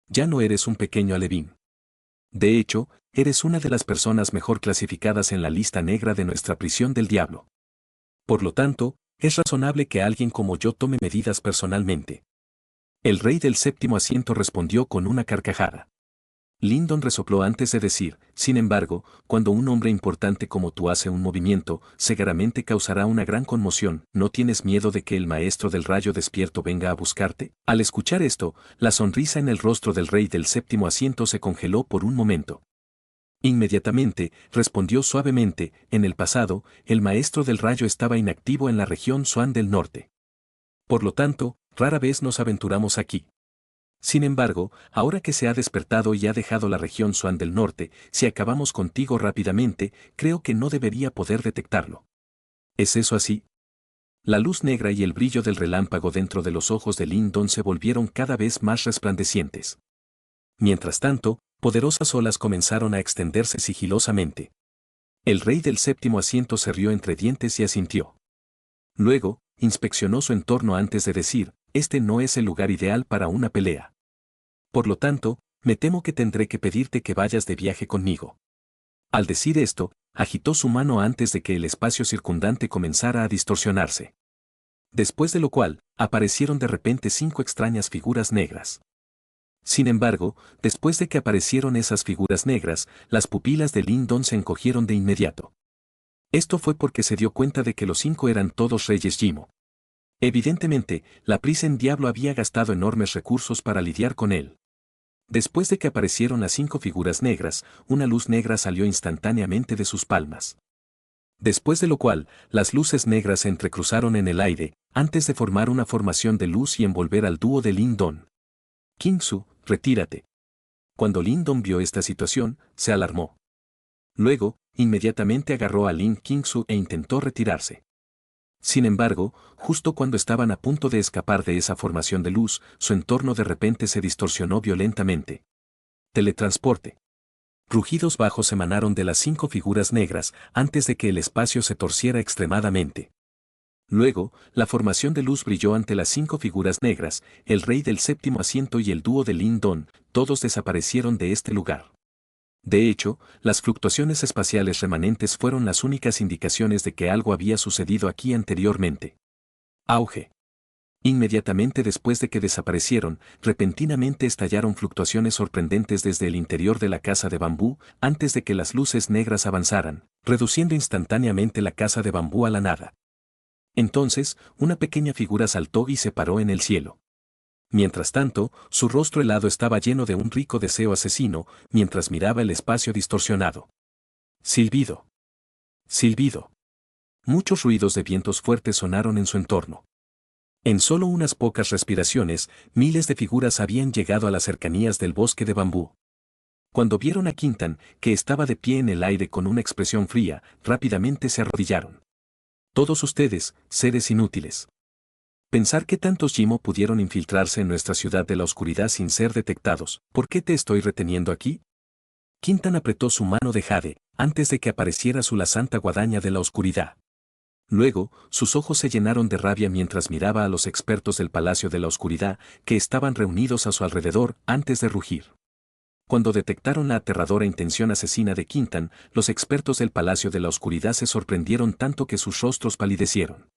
Ya no eres un pequeño alevín. De hecho, eres una de las personas mejor clasificadas en la lista negra de nuestra prisión del diablo. Por lo tanto, es razonable que alguien como yo tome medidas personalmente. El rey del séptimo asiento respondió con una carcajada. Lindon resopló antes de decir, sin embargo, cuando un hombre importante como tú hace un movimiento, seguramente causará una gran conmoción. ¿No tienes miedo de que el maestro del rayo despierto venga a buscarte? Al escuchar esto, la sonrisa en el rostro del rey del séptimo asiento se congeló por un momento. Inmediatamente, respondió suavemente, en el pasado, el maestro del rayo estaba inactivo en la región Xuan del norte. Por lo tanto, rara vez nos aventuramos aquí. Sin embargo, ahora que se ha despertado y ha dejado la región Xuan del norte, si acabamos contigo rápidamente, creo que no debería poder detectarlo. ¿Es eso así? La luz negra y el brillo del relámpago dentro de los ojos de Lindon se volvieron cada vez más resplandecientes. Mientras tanto, poderosas olas comenzaron a extenderse sigilosamente. El rey del séptimo asiento se rió entre dientes y asintió. Luego, inspeccionó su entorno antes de decir, este no es el lugar ideal para una pelea. Por lo tanto, me temo que tendré que pedirte que vayas de viaje conmigo. Al decir esto, agitó su mano antes de que el espacio circundante comenzara a distorsionarse. Después de lo cual, aparecieron de repente 5 extrañas figuras negras. Sin embargo, después de que aparecieron esas figuras negras, las pupilas de Lin Don se encogieron de inmediato. Esto fue porque se dio cuenta de que los 5 eran todos reyes Jimo. Evidentemente, la Prisen Diablo había gastado enormes recursos para lidiar con él. Después de que aparecieron las 5 figuras negras, una luz negra salió instantáneamente de sus palmas. Después de lo cual, las luces negras se entrecruzaron en el aire, antes de formar una formación de luz y envolver al dúo de Lin Don. Kingsu, retírate. Cuando Lin Don vio esta situación, se alarmó. Luego, inmediatamente agarró a Lin Kingsu e intentó retirarse. Sin embargo, justo cuando estaban a punto de escapar de esa formación de luz, su entorno de repente se distorsionó violentamente. Teletransporte. Rugidos bajos emanaron de las 5 figuras negras antes de que el espacio se torciera extremadamente. Luego, la formación de luz brilló ante las 5 figuras negras, el rey del séptimo asiento y el dúo de Lin Don, todos desaparecieron de este lugar. De hecho, las fluctuaciones espaciales remanentes fueron las únicas indicaciones de que algo había sucedido aquí anteriormente. Auge. Inmediatamente después de que desaparecieron, repentinamente estallaron fluctuaciones sorprendentes desde el interior de la casa de bambú, antes de que las luces negras avanzaran, reduciendo instantáneamente la casa de bambú a la nada. Entonces, una pequeña figura saltó y se paró en el cielo. Mientras tanto, su rostro helado estaba lleno de un rico deseo asesino, mientras miraba el espacio distorsionado. Silbido. Silbido. Muchos ruidos de vientos fuertes sonaron en su entorno. En solo unas pocas respiraciones, miles de figuras habían llegado a las cercanías del bosque de bambú. Cuando vieron a Quintan, que estaba de pie en el aire con una expresión fría, rápidamente se arrodillaron. Todos ustedes, seres inútiles. Pensar que tantos Jimo pudieron infiltrarse en nuestra ciudad de la oscuridad sin ser detectados. ¿Por qué te estoy reteniendo aquí? Quintan apretó su mano de jade, antes de que apareciera la santa guadaña de la oscuridad. Luego, sus ojos se llenaron de rabia mientras miraba a los expertos del Palacio de la Oscuridad, que estaban reunidos a su alrededor, antes de rugir. Cuando detectaron la aterradora intención asesina de Quintan, los expertos del Palacio de la Oscuridad se sorprendieron tanto que sus rostros palidecieron.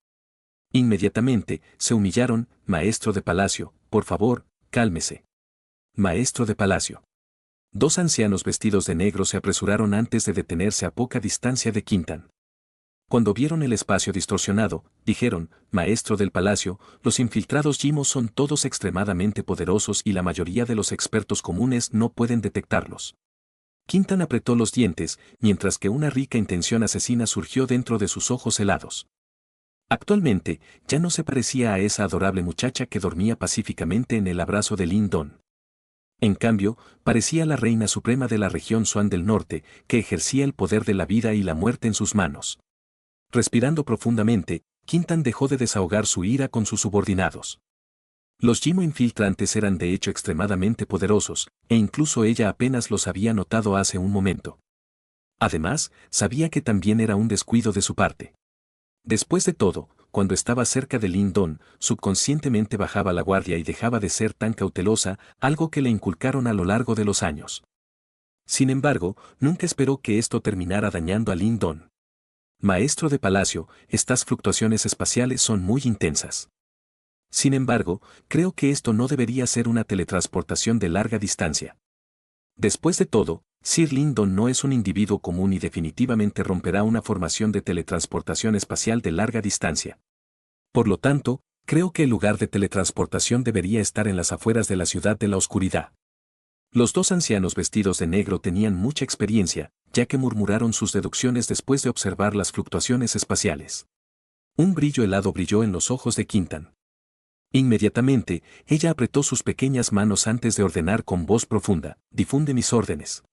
Inmediatamente, se humillaron. Maestro de palacio, por favor, cálmese. Maestro de palacio. 2 ancianos vestidos de negro se apresuraron antes de detenerse a poca distancia de Quintan. Cuando vieron el espacio distorsionado, dijeron: Maestro del palacio, los infiltrados Jimo son todos extremadamente poderosos y la mayoría de los expertos comunes no pueden detectarlos. Quintan apretó los dientes, mientras que una rica intención asesina surgió dentro de sus ojos helados. Actualmente, ya no se parecía a esa adorable muchacha que dormía pacíficamente en el abrazo de Lin Don. En cambio, parecía la reina suprema de la región Xuan del Norte, que ejercía el poder de la vida y la muerte en sus manos. Respirando profundamente, Quintan dejó de desahogar su ira con sus subordinados. Los Jimo infiltrantes eran de hecho extremadamente poderosos, e incluso ella apenas los había notado hace un momento. Además, sabía que también era un descuido de su parte. Después de todo, cuando estaba cerca de Lin Don, subconscientemente bajaba la guardia y dejaba de ser tan cautelosa, algo que le inculcaron a lo largo de los años. Sin embargo, nunca esperó que esto terminara dañando a Lin Don. Maestro de palacio, estas fluctuaciones espaciales son muy intensas. Sin embargo, creo que esto no debería ser una teletransportación de larga distancia. Después de todo, Sir Lin Don no es un individuo común y definitivamente romperá una formación de teletransportación espacial de larga distancia. Por lo tanto, creo que el lugar de teletransportación debería estar en las afueras de la ciudad de la oscuridad. Los 2 ancianos vestidos de negro tenían mucha experiencia, ya que murmuraron sus deducciones después de observar las fluctuaciones espaciales. Un brillo helado brilló en los ojos de Quintan. Inmediatamente, ella apretó sus pequeñas manos antes de ordenar con voz profunda: difunde mis órdenes.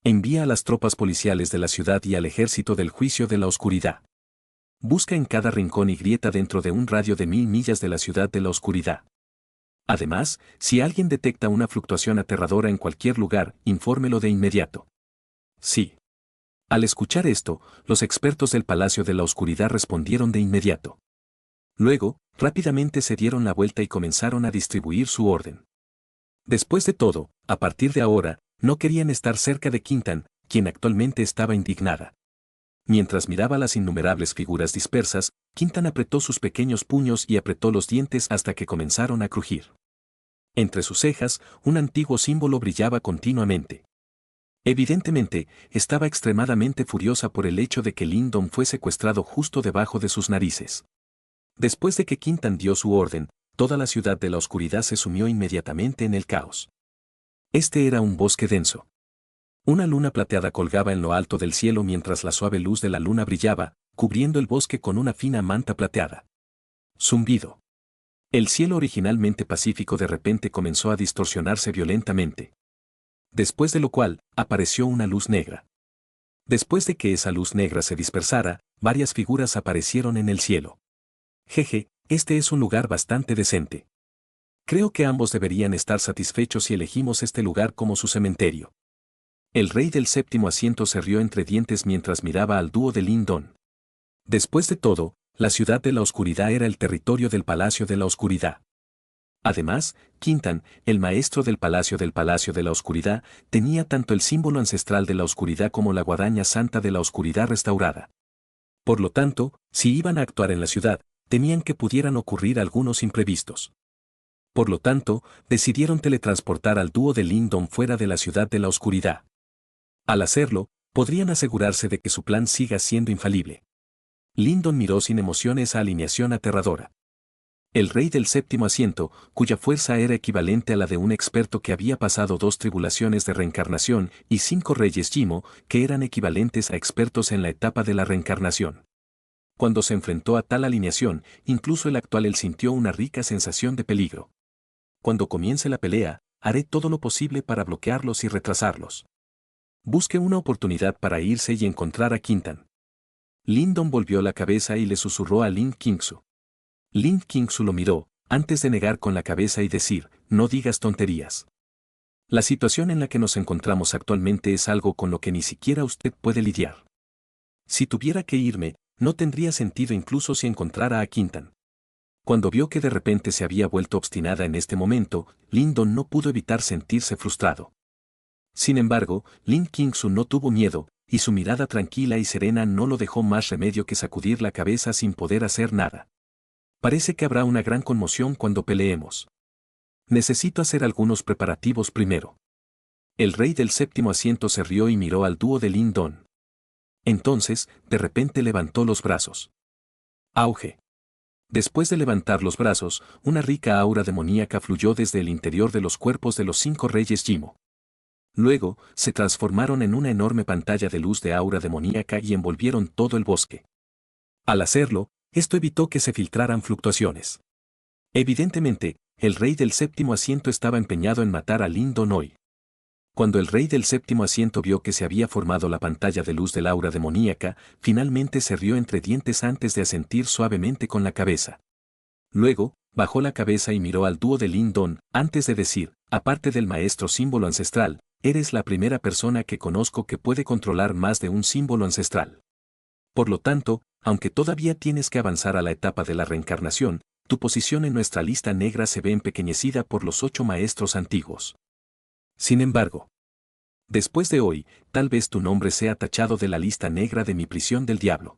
Envía a las tropas policiales de la ciudad y al ejército del juicio de la oscuridad. Busca en cada rincón y grieta dentro de un radio de 1000 millas de la ciudad de la oscuridad. Además, si alguien detecta una fluctuación aterradora en cualquier lugar, infórmelo de inmediato. Sí. Al escuchar esto, los expertos del Palacio de la Oscuridad respondieron de inmediato. Luego, rápidamente se dieron la vuelta y comenzaron a distribuir su orden. Después de todo, a partir de ahora, no querían estar cerca de Quintan, quien actualmente estaba indignada. Mientras miraba las innumerables figuras dispersas, Quintan apretó sus pequeños puños y apretó los dientes hasta que comenzaron a crujir. Entre sus cejas, un antiguo símbolo brillaba continuamente. Evidentemente, estaba extremadamente furiosa por el hecho de que Lyndon fue secuestrado justo debajo de sus narices. Después de que Quintan dio su orden, toda la ciudad de la oscuridad se sumió inmediatamente en el caos. Este era un bosque denso. Una luna plateada colgaba en lo alto del cielo mientras la suave luz de la luna brillaba, cubriendo el bosque con una fina manta plateada. Zumbido. El cielo originalmente pacífico de repente comenzó a distorsionarse violentamente. Después de lo cual, apareció una luz negra. Después de que esa luz negra se dispersara, varias figuras aparecieron en el cielo. Jeje, este es un lugar bastante decente. Creo que ambos deberían estar satisfechos si elegimos este lugar como su cementerio. El rey del séptimo asiento se rió entre dientes mientras miraba al dúo de Lyndon. Después de todo, la ciudad de la oscuridad era el territorio del Palacio de la Oscuridad. Además, Quintan, el maestro del Palacio de la Oscuridad, tenía tanto el símbolo ancestral de la oscuridad como la guadaña santa de la oscuridad restaurada. Por lo tanto, si iban a actuar en la ciudad, temían que pudieran ocurrir algunos imprevistos. Por lo tanto, decidieron teletransportar al dúo de Lyndon fuera de la ciudad de la oscuridad. Al hacerlo, podrían asegurarse de que su plan siga siendo infalible. Lyndon miró sin emoción esa alineación aterradora. El rey del séptimo asiento, cuya fuerza era equivalente a la de un experto que había pasado 2 tribulaciones de reencarnación, y 5 reyes Jimo, que eran equivalentes a expertos en la etapa de la reencarnación. Cuando se enfrentó a tal alineación, incluso el actual él sintió una rica sensación de peligro. Cuando comience la pelea, haré todo lo posible para bloquearlos y retrasarlos. Busque una oportunidad para irse y encontrar a Quintan. Lyndon volvió la cabeza y le susurró a Lin Qingsu. Lin Qingsu lo miró, antes de negar con la cabeza y decir, no digas tonterías. La situación en la que nos encontramos actualmente es algo con lo que ni siquiera usted puede lidiar. Si tuviera que irme, no tendría sentido incluso si encontrara a Quintan. Cuando vio que de repente se había vuelto obstinada en este momento, Lyndon no pudo evitar sentirse frustrado. Sin embargo, Lin Qingsu no tuvo miedo, y su mirada tranquila y serena no lo dejó más remedio que sacudir la cabeza sin poder hacer nada. Parece que habrá una gran conmoción cuando peleemos. Necesito hacer algunos preparativos primero. El rey del séptimo asiento se rió y miró al dúo de Lyndon. Entonces, de repente levantó los brazos. Auge. Después de levantar los brazos, una rica aura demoníaca fluyó desde el interior de los cuerpos de los 5 reyes Jimo. Luego, se transformaron en una enorme pantalla de luz de aura demoníaca y envolvieron todo el bosque. Al hacerlo, esto evitó que se filtraran fluctuaciones. Evidentemente, el rey del séptimo asiento estaba empeñado en matar a Lyndon hoy. Cuando el rey del séptimo asiento vio que se había formado la pantalla de luz del aura demoníaca, finalmente se rió entre dientes antes de asentir suavemente con la cabeza. Luego, bajó la cabeza y miró al dúo de Lyndon, antes de decir, aparte del maestro símbolo ancestral, eres la primera persona que conozco que puede controlar más de un símbolo ancestral. Por lo tanto, aunque todavía tienes que avanzar a la etapa de la reencarnación, tu posición en nuestra lista negra se ve empequeñecida por los 8 maestros antiguos. Sin embargo, después de hoy, tal vez tu nombre sea tachado de la lista negra de mi prisión del diablo.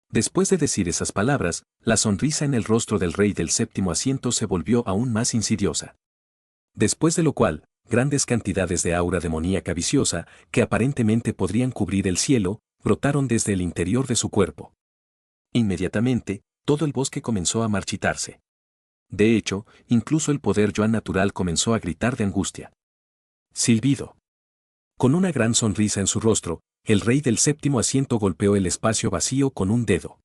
Después de decir esas palabras, la sonrisa en el rostro del rey del séptimo asiento se volvió aún más insidiosa. Después de lo cual, grandes cantidades de aura demoníaca viciosa, que aparentemente podrían cubrir el cielo, brotaron desde el interior de su cuerpo. Inmediatamente, todo el bosque comenzó a marchitarse. De hecho, incluso el poder Yuan natural comenzó a gritar de angustia. Silbido. Con una gran sonrisa en su rostro, el rey del séptimo asiento golpeó el espacio vacío con un dedo.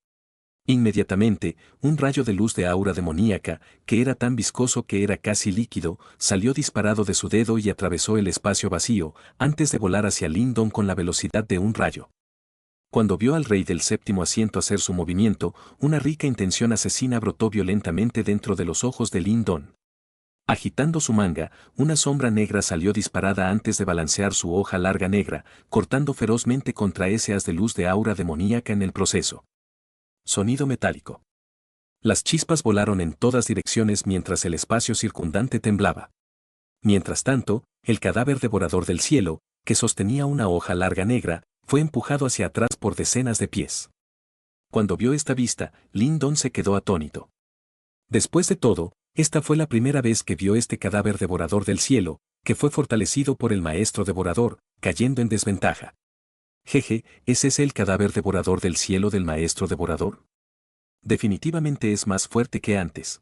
Inmediatamente, un rayo de luz de aura demoníaca, que era tan viscoso que era casi líquido, salió disparado de su dedo y atravesó el espacio vacío, antes de volar hacia Lyndon con la velocidad de un rayo. Cuando vio al rey del séptimo asiento hacer su movimiento, una rica intención asesina brotó violentamente dentro de los ojos de Lyndon. Agitando su manga, una sombra negra salió disparada antes de balancear su hoja larga negra, cortando ferozmente contra ese haz de luz de aura demoníaca en el proceso. Sonido metálico. Las chispas volaron en todas direcciones mientras el espacio circundante temblaba. Mientras tanto, el cadáver devorador del cielo, que sostenía una hoja larga negra, fue empujado hacia atrás por decenas de pies. Cuando vio esta vista, Lyndon se quedó atónito. Después de todo, esta fue la primera vez que vio este cadáver devorador del cielo, que fue fortalecido por el maestro devorador, cayendo en desventaja. Jeje, ¿es ese el cadáver devorador del cielo del maestro devorador? Definitivamente es más fuerte que antes.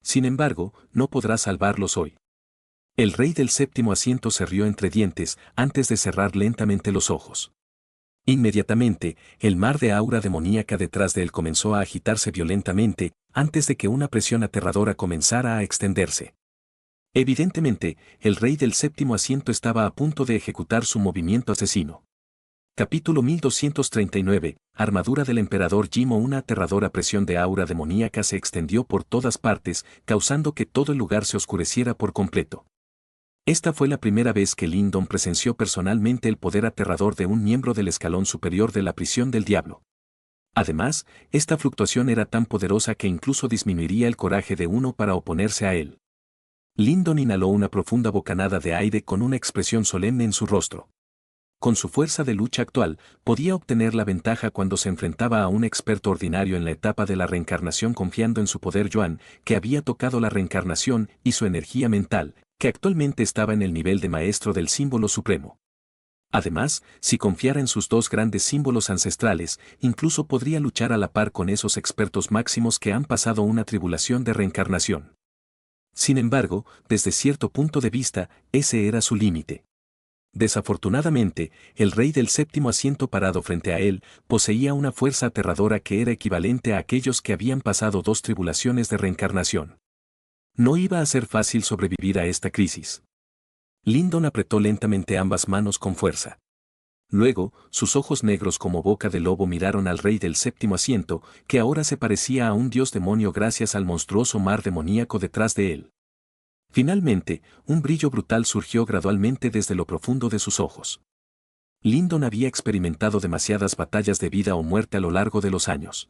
Sin embargo, no podrá salvarlos hoy. El rey del séptimo asiento se rió entre dientes antes de cerrar lentamente los ojos. Inmediatamente, el mar de aura demoníaca detrás de él comenzó a agitarse violentamente antes de que una presión aterradora comenzara a extenderse. Evidentemente, el rey del séptimo asiento estaba a punto de ejecutar su movimiento asesino. Capítulo 1239, Armadura del Emperador Jimo. Una aterradora presión de aura demoníaca se extendió por todas partes, causando que todo el lugar se oscureciera por completo. Esta fue la primera vez que Lyndon presenció personalmente el poder aterrador de un miembro del escalón superior de la prisión del diablo. Además, esta fluctuación era tan poderosa que incluso disminuiría el coraje de uno para oponerse a él. Lyndon inhaló una profunda bocanada de aire con una expresión solemne en su rostro. Con su fuerza de lucha actual, podía obtener la ventaja cuando se enfrentaba a un experto ordinario en la etapa de la reencarnación, confiando en su poder Yuan, que había tocado la reencarnación, y su energía mental, que actualmente estaba en el nivel de maestro del símbolo supremo. Además, si confiara en sus dos grandes símbolos ancestrales, incluso podría luchar a la par con esos expertos máximos que han pasado una tribulación de reencarnación. Sin embargo, desde cierto punto de vista, ese era su límite. Desafortunadamente, el rey del séptimo asiento parado frente a él poseía una fuerza aterradora que era equivalente a aquellos que habían pasado dos tribulaciones de reencarnación. No iba a ser fácil sobrevivir a esta crisis. Lyndon apretó lentamente ambas manos con fuerza. Luego, sus ojos negros como boca de lobo miraron al rey del séptimo asiento, que ahora se parecía a un dios demonio gracias al monstruoso mar demoníaco detrás de él. Finalmente, un brillo brutal surgió gradualmente desde lo profundo de sus ojos. Lyndon había experimentado demasiadas batallas de vida o muerte a lo largo de los años.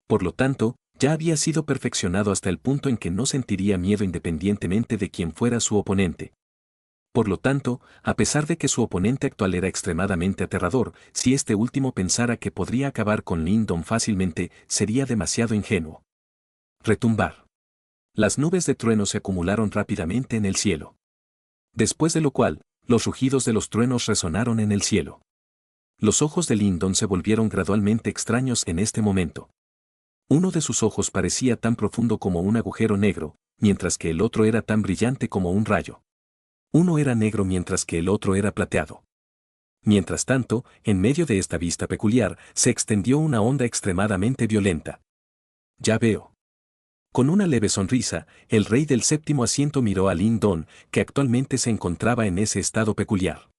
Por lo tanto, ya había sido perfeccionado hasta el punto en que no sentiría miedo independientemente de quién fuera su oponente. Por lo tanto, a pesar de que su oponente actual era extremadamente aterrador, si este último pensara que podría acabar con Lyndon fácilmente, sería demasiado ingenuo. Retumbar. Las nubes de trueno se acumularon rápidamente en el cielo. Después de lo cual, los rugidos de los truenos resonaron en el cielo. Los ojos de Lyndon se volvieron gradualmente extraños en este momento. Uno de sus ojos parecía tan profundo como un agujero negro, mientras que el otro era tan brillante como un rayo. Uno era negro mientras que el otro era plateado. Mientras tanto, en medio de esta vista peculiar, se extendió una onda extremadamente violenta. Ya veo. Con una leve sonrisa, el rey del séptimo asiento miró a Lyndon, que actualmente se encontraba en ese estado peculiar.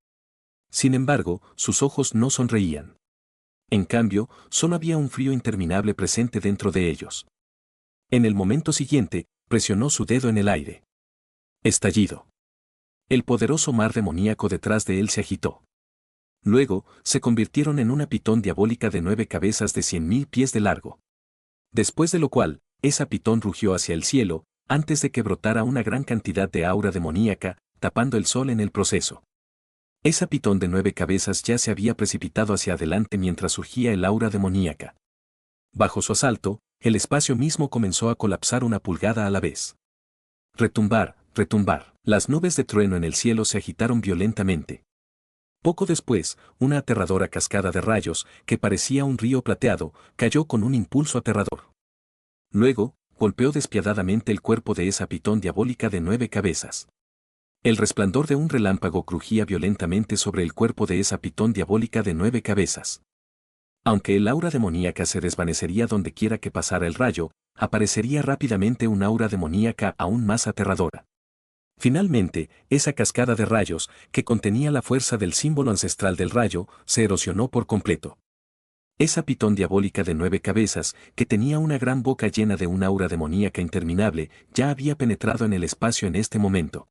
Sin embargo, sus ojos no sonreían. En cambio, solo había un frío interminable presente dentro de ellos. En el momento siguiente, presionó su dedo en el aire. Estallido. El poderoso mar demoníaco detrás de él se agitó. Luego, se convirtieron en una pitón diabólica de 9 cabezas de 100.000 pies de largo. Después de lo cual, esa pitón rugió hacia el cielo, antes de que brotara una gran cantidad de aura demoníaca, tapando el sol en el proceso. Esa pitón de 9 cabezas ya se había precipitado hacia adelante mientras surgía el aura demoníaca. Bajo su asalto, el espacio mismo comenzó a colapsar una pulgada a la vez. Retumbar, retumbar. Las nubes de trueno en el cielo se agitaron violentamente. Poco después, una aterradora cascada de rayos, que parecía un río plateado, cayó con un impulso aterrador. Luego, golpeó despiadadamente el cuerpo de esa pitón diabólica de 9 cabezas. El resplandor de un relámpago crujía violentamente sobre el cuerpo de esa pitón diabólica de 9 cabezas. Aunque el aura demoníaca se desvanecería donde quiera que pasara el rayo, aparecería rápidamente un aura demoníaca aún más aterradora. Finalmente, esa cascada de rayos, que contenía la fuerza del símbolo ancestral del rayo, se erosionó por completo. Esa pitón diabólica de 9 cabezas, que tenía una gran boca llena de un aura demoníaca interminable, ya había penetrado en el espacio en este momento.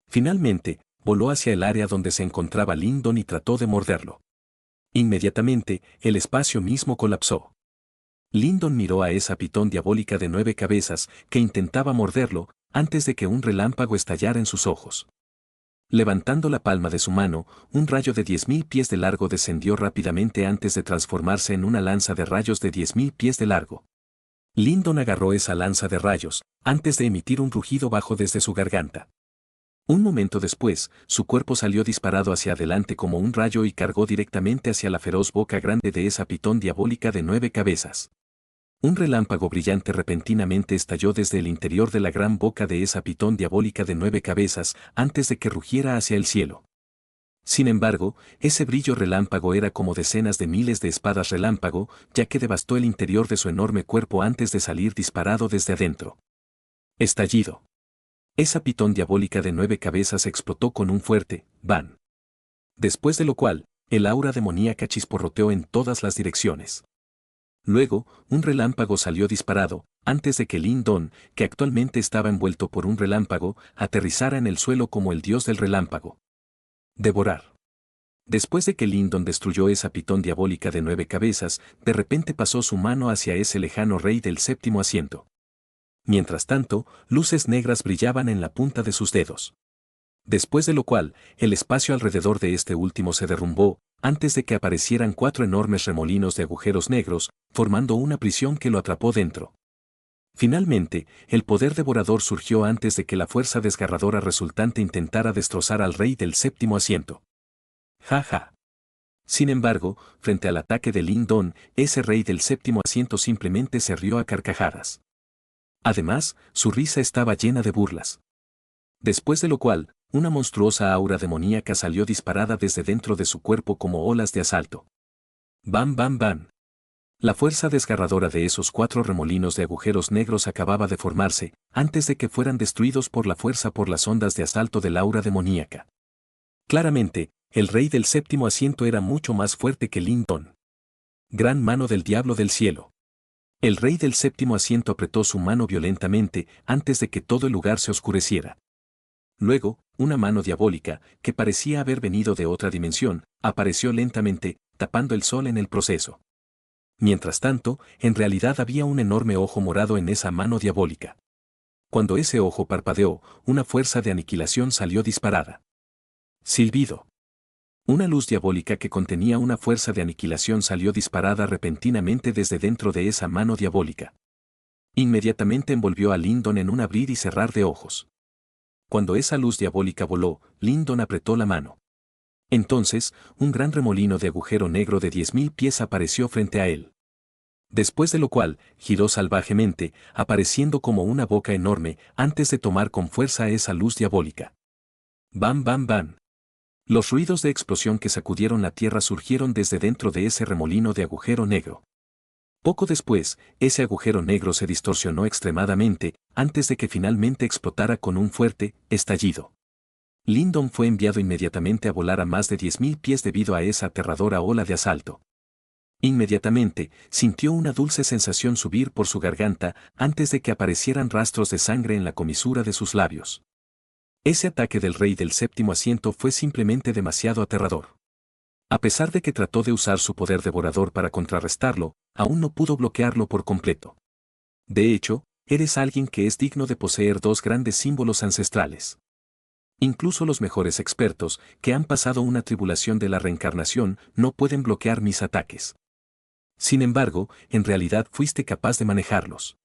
Finalmente, voló hacia el área donde se encontraba Lyndon y trató de morderlo. Inmediatamente, el espacio mismo colapsó. Lyndon miró a esa pitón diabólica de 9 cabezas, que intentaba morderlo, antes de que un relámpago estallara en sus ojos. Levantando la palma de su mano, un rayo de 10.000 pies de largo descendió rápidamente antes de transformarse en una lanza de rayos de 10.000 pies de largo. Lyndon agarró esa lanza de rayos, antes de emitir un rugido bajo desde su garganta. Un momento después, su cuerpo salió disparado hacia adelante como un rayo y cargó directamente hacia la feroz boca grande de esa pitón diabólica de 9 cabezas. Un relámpago brillante repentinamente estalló desde el interior de la gran boca de esa pitón diabólica de 9 cabezas, antes de que rugiera hacia el cielo. Sin embargo, ese brillo relámpago era como decenas de miles de espadas relámpago, ya que devastó el interior de su enorme cuerpo antes de salir disparado desde adentro. Estallido. Esa pitón diabólica de 9 cabezas explotó con un fuerte «bam». Después de lo cual, el aura demoníaca chisporroteó en todas las direcciones. Luego, un relámpago salió disparado, antes de que Lyndon, que actualmente estaba envuelto por un relámpago, aterrizara en el suelo como el dios del relámpago. Devorar. Después de que Lyndon destruyó esa pitón diabólica de 9 cabezas, de repente pasó su mano hacia ese lejano rey del séptimo asiento. Mientras tanto, luces negras brillaban en la punta de sus dedos. Después de lo cual, el espacio alrededor de este último se derrumbó, antes de que aparecieran 4 enormes remolinos de agujeros negros, formando una prisión que lo atrapó dentro. Finalmente, el poder devorador surgió antes de que la fuerza desgarradora resultante intentara destrozar al rey del séptimo asiento. Ja ja. Sin embargo, frente al ataque de Lyndon, ese rey del séptimo asiento simplemente se rió a carcajadas. Además, su risa estaba llena de burlas. Después de lo cual, una monstruosa aura demoníaca salió disparada desde dentro de su cuerpo como olas de asalto. ¡Bam, bam, bam! La fuerza desgarradora de esos 4 remolinos de agujeros negros acababa de formarse, antes de que fueran destruidos por la fuerza por las ondas de asalto del aura demoníaca. Claramente, el rey del séptimo asiento era mucho más fuerte que Lyndon. Gran mano del diablo del cielo. El rey del séptimo asiento apretó su mano violentamente antes de que todo el lugar se oscureciera. Luego, una mano diabólica, que parecía haber venido de otra dimensión, apareció lentamente, tapando el sol en el proceso. Mientras tanto, en realidad había un enorme ojo morado en esa mano diabólica. Cuando ese ojo parpadeó, una fuerza de aniquilación salió disparada. Silbido. Una luz diabólica que contenía una fuerza de aniquilación salió disparada repentinamente desde dentro de esa mano diabólica. Inmediatamente envolvió a Lyndon en un abrir y cerrar de ojos. Cuando esa luz diabólica voló, Lyndon apretó la mano. Entonces, un gran remolino de agujero negro de 10.000 pies apareció frente a él. Después de lo cual, giró salvajemente, apareciendo como una boca enorme, antes de tomar con fuerza esa luz diabólica. ¡Bam, bam, bam! Los ruidos de explosión que sacudieron la tierra surgieron desde dentro de ese remolino de agujero negro. Poco después, ese agujero negro se distorsionó extremadamente, antes de que finalmente explotara con un fuerte estallido. Lyndon fue enviado inmediatamente a volar a más de 10.000 pies debido a esa aterradora ola de asalto. Inmediatamente, sintió una dulce sensación subir por su garganta antes de que aparecieran rastros de sangre en la comisura de sus labios. Ese ataque del rey del séptimo asiento fue simplemente demasiado aterrador. A pesar de que trató de usar su poder devorador para contrarrestarlo, aún no pudo bloquearlo por completo. De hecho, eres alguien que es digno de poseer 2 grandes símbolos ancestrales. Incluso los mejores expertos, que han pasado una tribulación de la reencarnación, no pueden bloquear mis ataques. Sin embargo, en realidad fuiste capaz de manejarlos.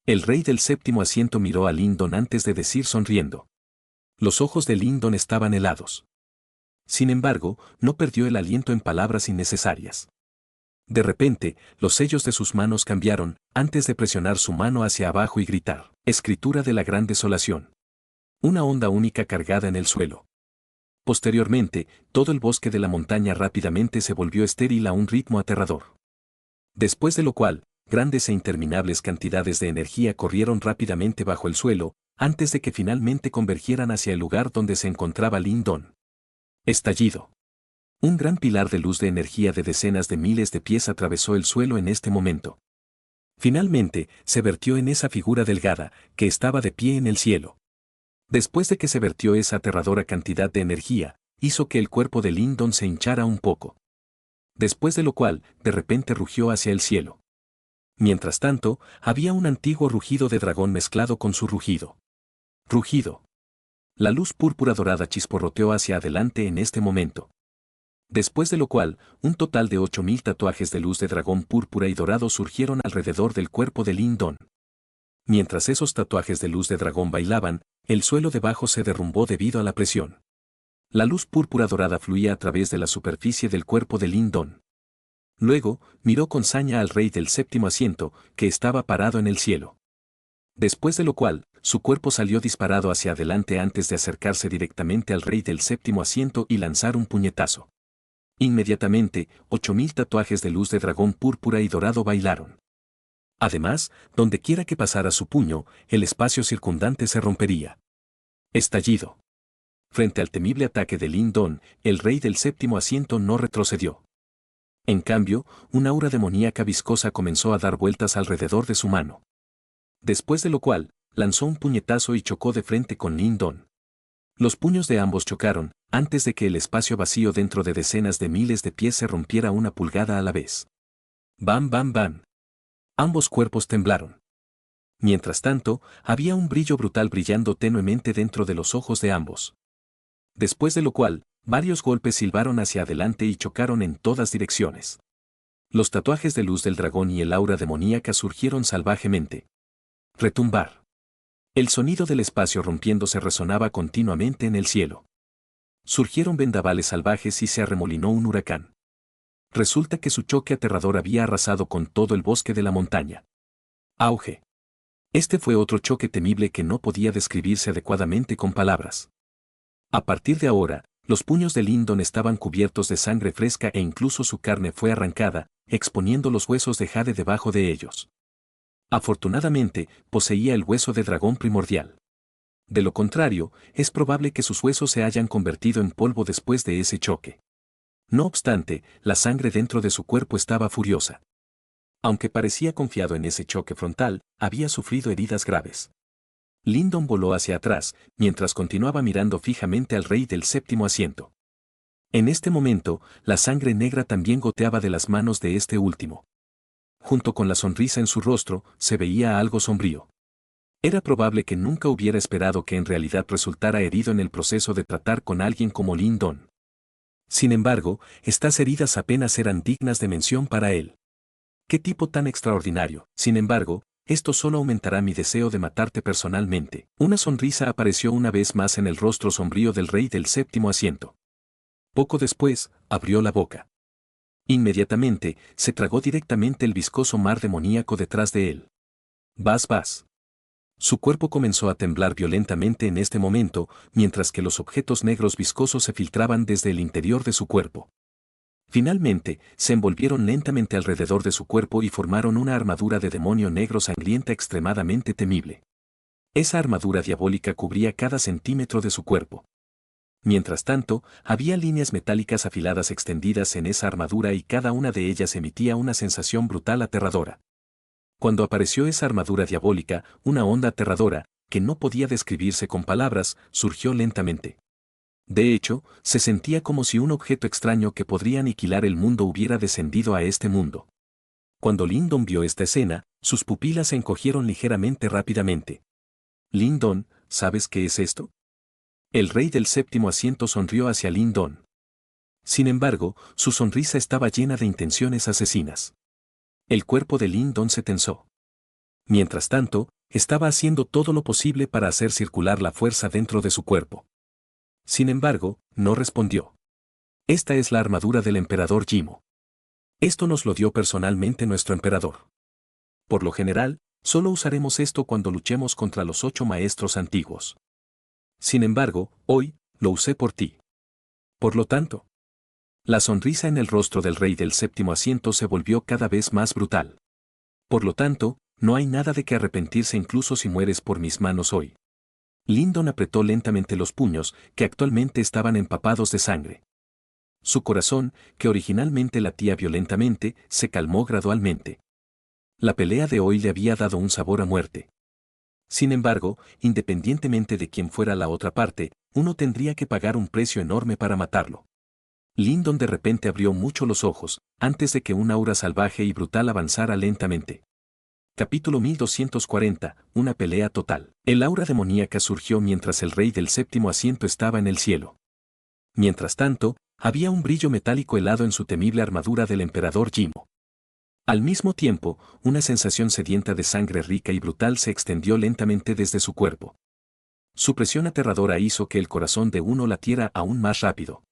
El rey del séptimo asiento miró a Lyndon antes de decir sonriendo. Los ojos de Lyndon estaban helados. Sin embargo, no perdió el aliento en palabras innecesarias. De repente, los sellos de sus manos cambiaron, antes de presionar su mano hacia abajo y gritar, escritura de la gran desolación. Una onda única cargada en el suelo. Posteriormente, todo el bosque de la montaña rápidamente se volvió estéril a un ritmo aterrador. Después de lo cual, grandes e interminables cantidades de energía corrieron rápidamente bajo el suelo, antes de que finalmente convergieran hacia el lugar donde se encontraba Lyndon. Estallido. Un gran pilar de luz de energía de decenas de miles de pies atravesó el suelo en este momento. Finalmente, se vertió en esa figura delgada, que estaba de pie en el cielo. Después de que se vertió esa aterradora cantidad de energía, hizo que el cuerpo de Lyndon se hinchara un poco. Después de lo cual, de repente rugió hacia el cielo. Mientras tanto, había un antiguo rugido de dragón mezclado con su rugido. Rugido. La luz púrpura dorada chisporroteó hacia adelante en este momento. Después de lo cual, un total de 8000 tatuajes de luz de dragón púrpura y dorado surgieron alrededor del cuerpo de Lin-Don. Mientras esos tatuajes de luz de dragón bailaban, el suelo debajo se derrumbó debido a la presión. La luz púrpura dorada fluía a través de la superficie del cuerpo de Lin-Don. Luego, miró con saña al rey del séptimo asiento, que estaba parado en el cielo. Después de lo cual, su cuerpo salió disparado hacia adelante antes de acercarse directamente al rey del séptimo asiento y lanzar un puñetazo. Inmediatamente, 8000 tatuajes de luz de dragón púrpura y dorado bailaron. Además, donde quiera que pasara su puño, el espacio circundante se rompería. Estallido. Frente al temible ataque de Lin-Don, el rey del séptimo asiento no retrocedió. En cambio, una aura demoníaca viscosa comenzó a dar vueltas alrededor de su mano. Después de lo cual, lanzó un puñetazo y chocó de frente con Lin-Don. Los puños de ambos chocaron, antes de que el espacio vacío dentro de decenas de miles de pies se rompiera una pulgada a la vez. ¡Bam, bam, bam! Ambos cuerpos temblaron. Mientras tanto, había un brillo brutal brillando tenuemente dentro de los ojos de ambos. Después de lo cual, varios golpes silbaron hacia adelante y chocaron en todas direcciones. Los tatuajes de luz del dragón y el aura demoníaca surgieron salvajemente. Retumbar. El sonido del espacio rompiéndose resonaba continuamente en el cielo. Surgieron vendavales salvajes y se arremolinó un huracán. Resulta que su choque aterrador había arrasado con todo el bosque de la montaña. Auge. Este fue otro choque temible que no podía describirse adecuadamente con palabras. A partir de ahora, los puños de Lin-Don estaban cubiertos de sangre fresca e incluso su carne fue arrancada, exponiendo los huesos de jade debajo de ellos. Afortunadamente, poseía el hueso de dragón primordial. De lo contrario, es probable que sus huesos se hayan convertido en polvo después de ese choque. No obstante, la sangre dentro de su cuerpo estaba furiosa. Aunque parecía confiado en ese choque frontal, había sufrido heridas graves. Lin-Don voló hacia atrás, mientras continuaba mirando fijamente al rey del séptimo asiento. En este momento, la sangre negra también goteaba de las manos de este último. Junto con la sonrisa en su rostro, se veía algo sombrío. Era probable que nunca hubiera esperado que en realidad resultara herido en el proceso de tratar con alguien como Lin-Don. Sin embargo, estas heridas apenas eran dignas de mención para él. ¡Qué tipo tan extraordinario! Sin embargo, esto solo aumentará mi deseo de matarte personalmente. Una sonrisa apareció una vez más en el rostro sombrío del rey del séptimo asiento. Poco después, abrió la boca. Inmediatamente, se tragó directamente el viscoso mar demoníaco detrás de él. Vas, vas. Su cuerpo comenzó a temblar violentamente en este momento, mientras que los objetos negros viscosos se filtraban desde el interior de su cuerpo. Finalmente, se envolvieron lentamente alrededor de su cuerpo y formaron una armadura de demonio negro sangrienta extremadamente temible. Esa armadura diabólica cubría cada centímetro de su cuerpo. Mientras tanto, había líneas metálicas afiladas extendidas en esa armadura y cada una de ellas emitía una sensación brutal aterradora. Cuando apareció esa armadura diabólica, una onda aterradora, que no podía describirse con palabras, surgió lentamente. De hecho, se sentía como si un objeto extraño que podría aniquilar el mundo hubiera descendido a este mundo. Cuando Lin-Don vio esta escena, sus pupilas se encogieron ligeramente rápidamente. Lin-Don, ¿sabes qué es esto? El rey del séptimo asiento sonrió hacia Lin-Don. Sin embargo, su sonrisa estaba llena de intenciones asesinas. El cuerpo de Lin-Don se tensó. Mientras tanto, estaba haciendo todo lo posible para hacer circular la fuerza dentro de su cuerpo. Sin embargo, no respondió. Esta es la armadura del emperador Jimo. Esto nos lo dio personalmente nuestro emperador. Por lo general, solo usaremos esto cuando luchemos contra los 8 maestros antiguos. Sin embargo, hoy, lo usé por ti. Por lo tanto, la sonrisa en el rostro del rey del séptimo asiento se volvió cada vez más brutal. Por lo tanto, no hay nada de que arrepentirse incluso si mueres por mis manos hoy. Lin-Don apretó lentamente los puños, que actualmente estaban empapados de sangre. Su corazón, que originalmente latía violentamente, se calmó gradualmente. La pelea de hoy le había dado un sabor a muerte. Sin embargo, independientemente de quién fuera la otra parte, uno tendría que pagar un precio enorme para matarlo. Lin-Don de repente abrió mucho los ojos, antes de que un aura salvaje y brutal avanzara lentamente. Capítulo 1240, una pelea total. El aura demoníaca surgió mientras el rey del séptimo asiento estaba en el cielo. Mientras tanto, Había un brillo metálico helado en su temible armadura del emperador Jimo. Al mismo tiempo, una sensación sedienta de sangre rica y brutal se extendió lentamente desde su cuerpo. Su presión aterradora hizo que el corazón de uno latiera aún más rápido.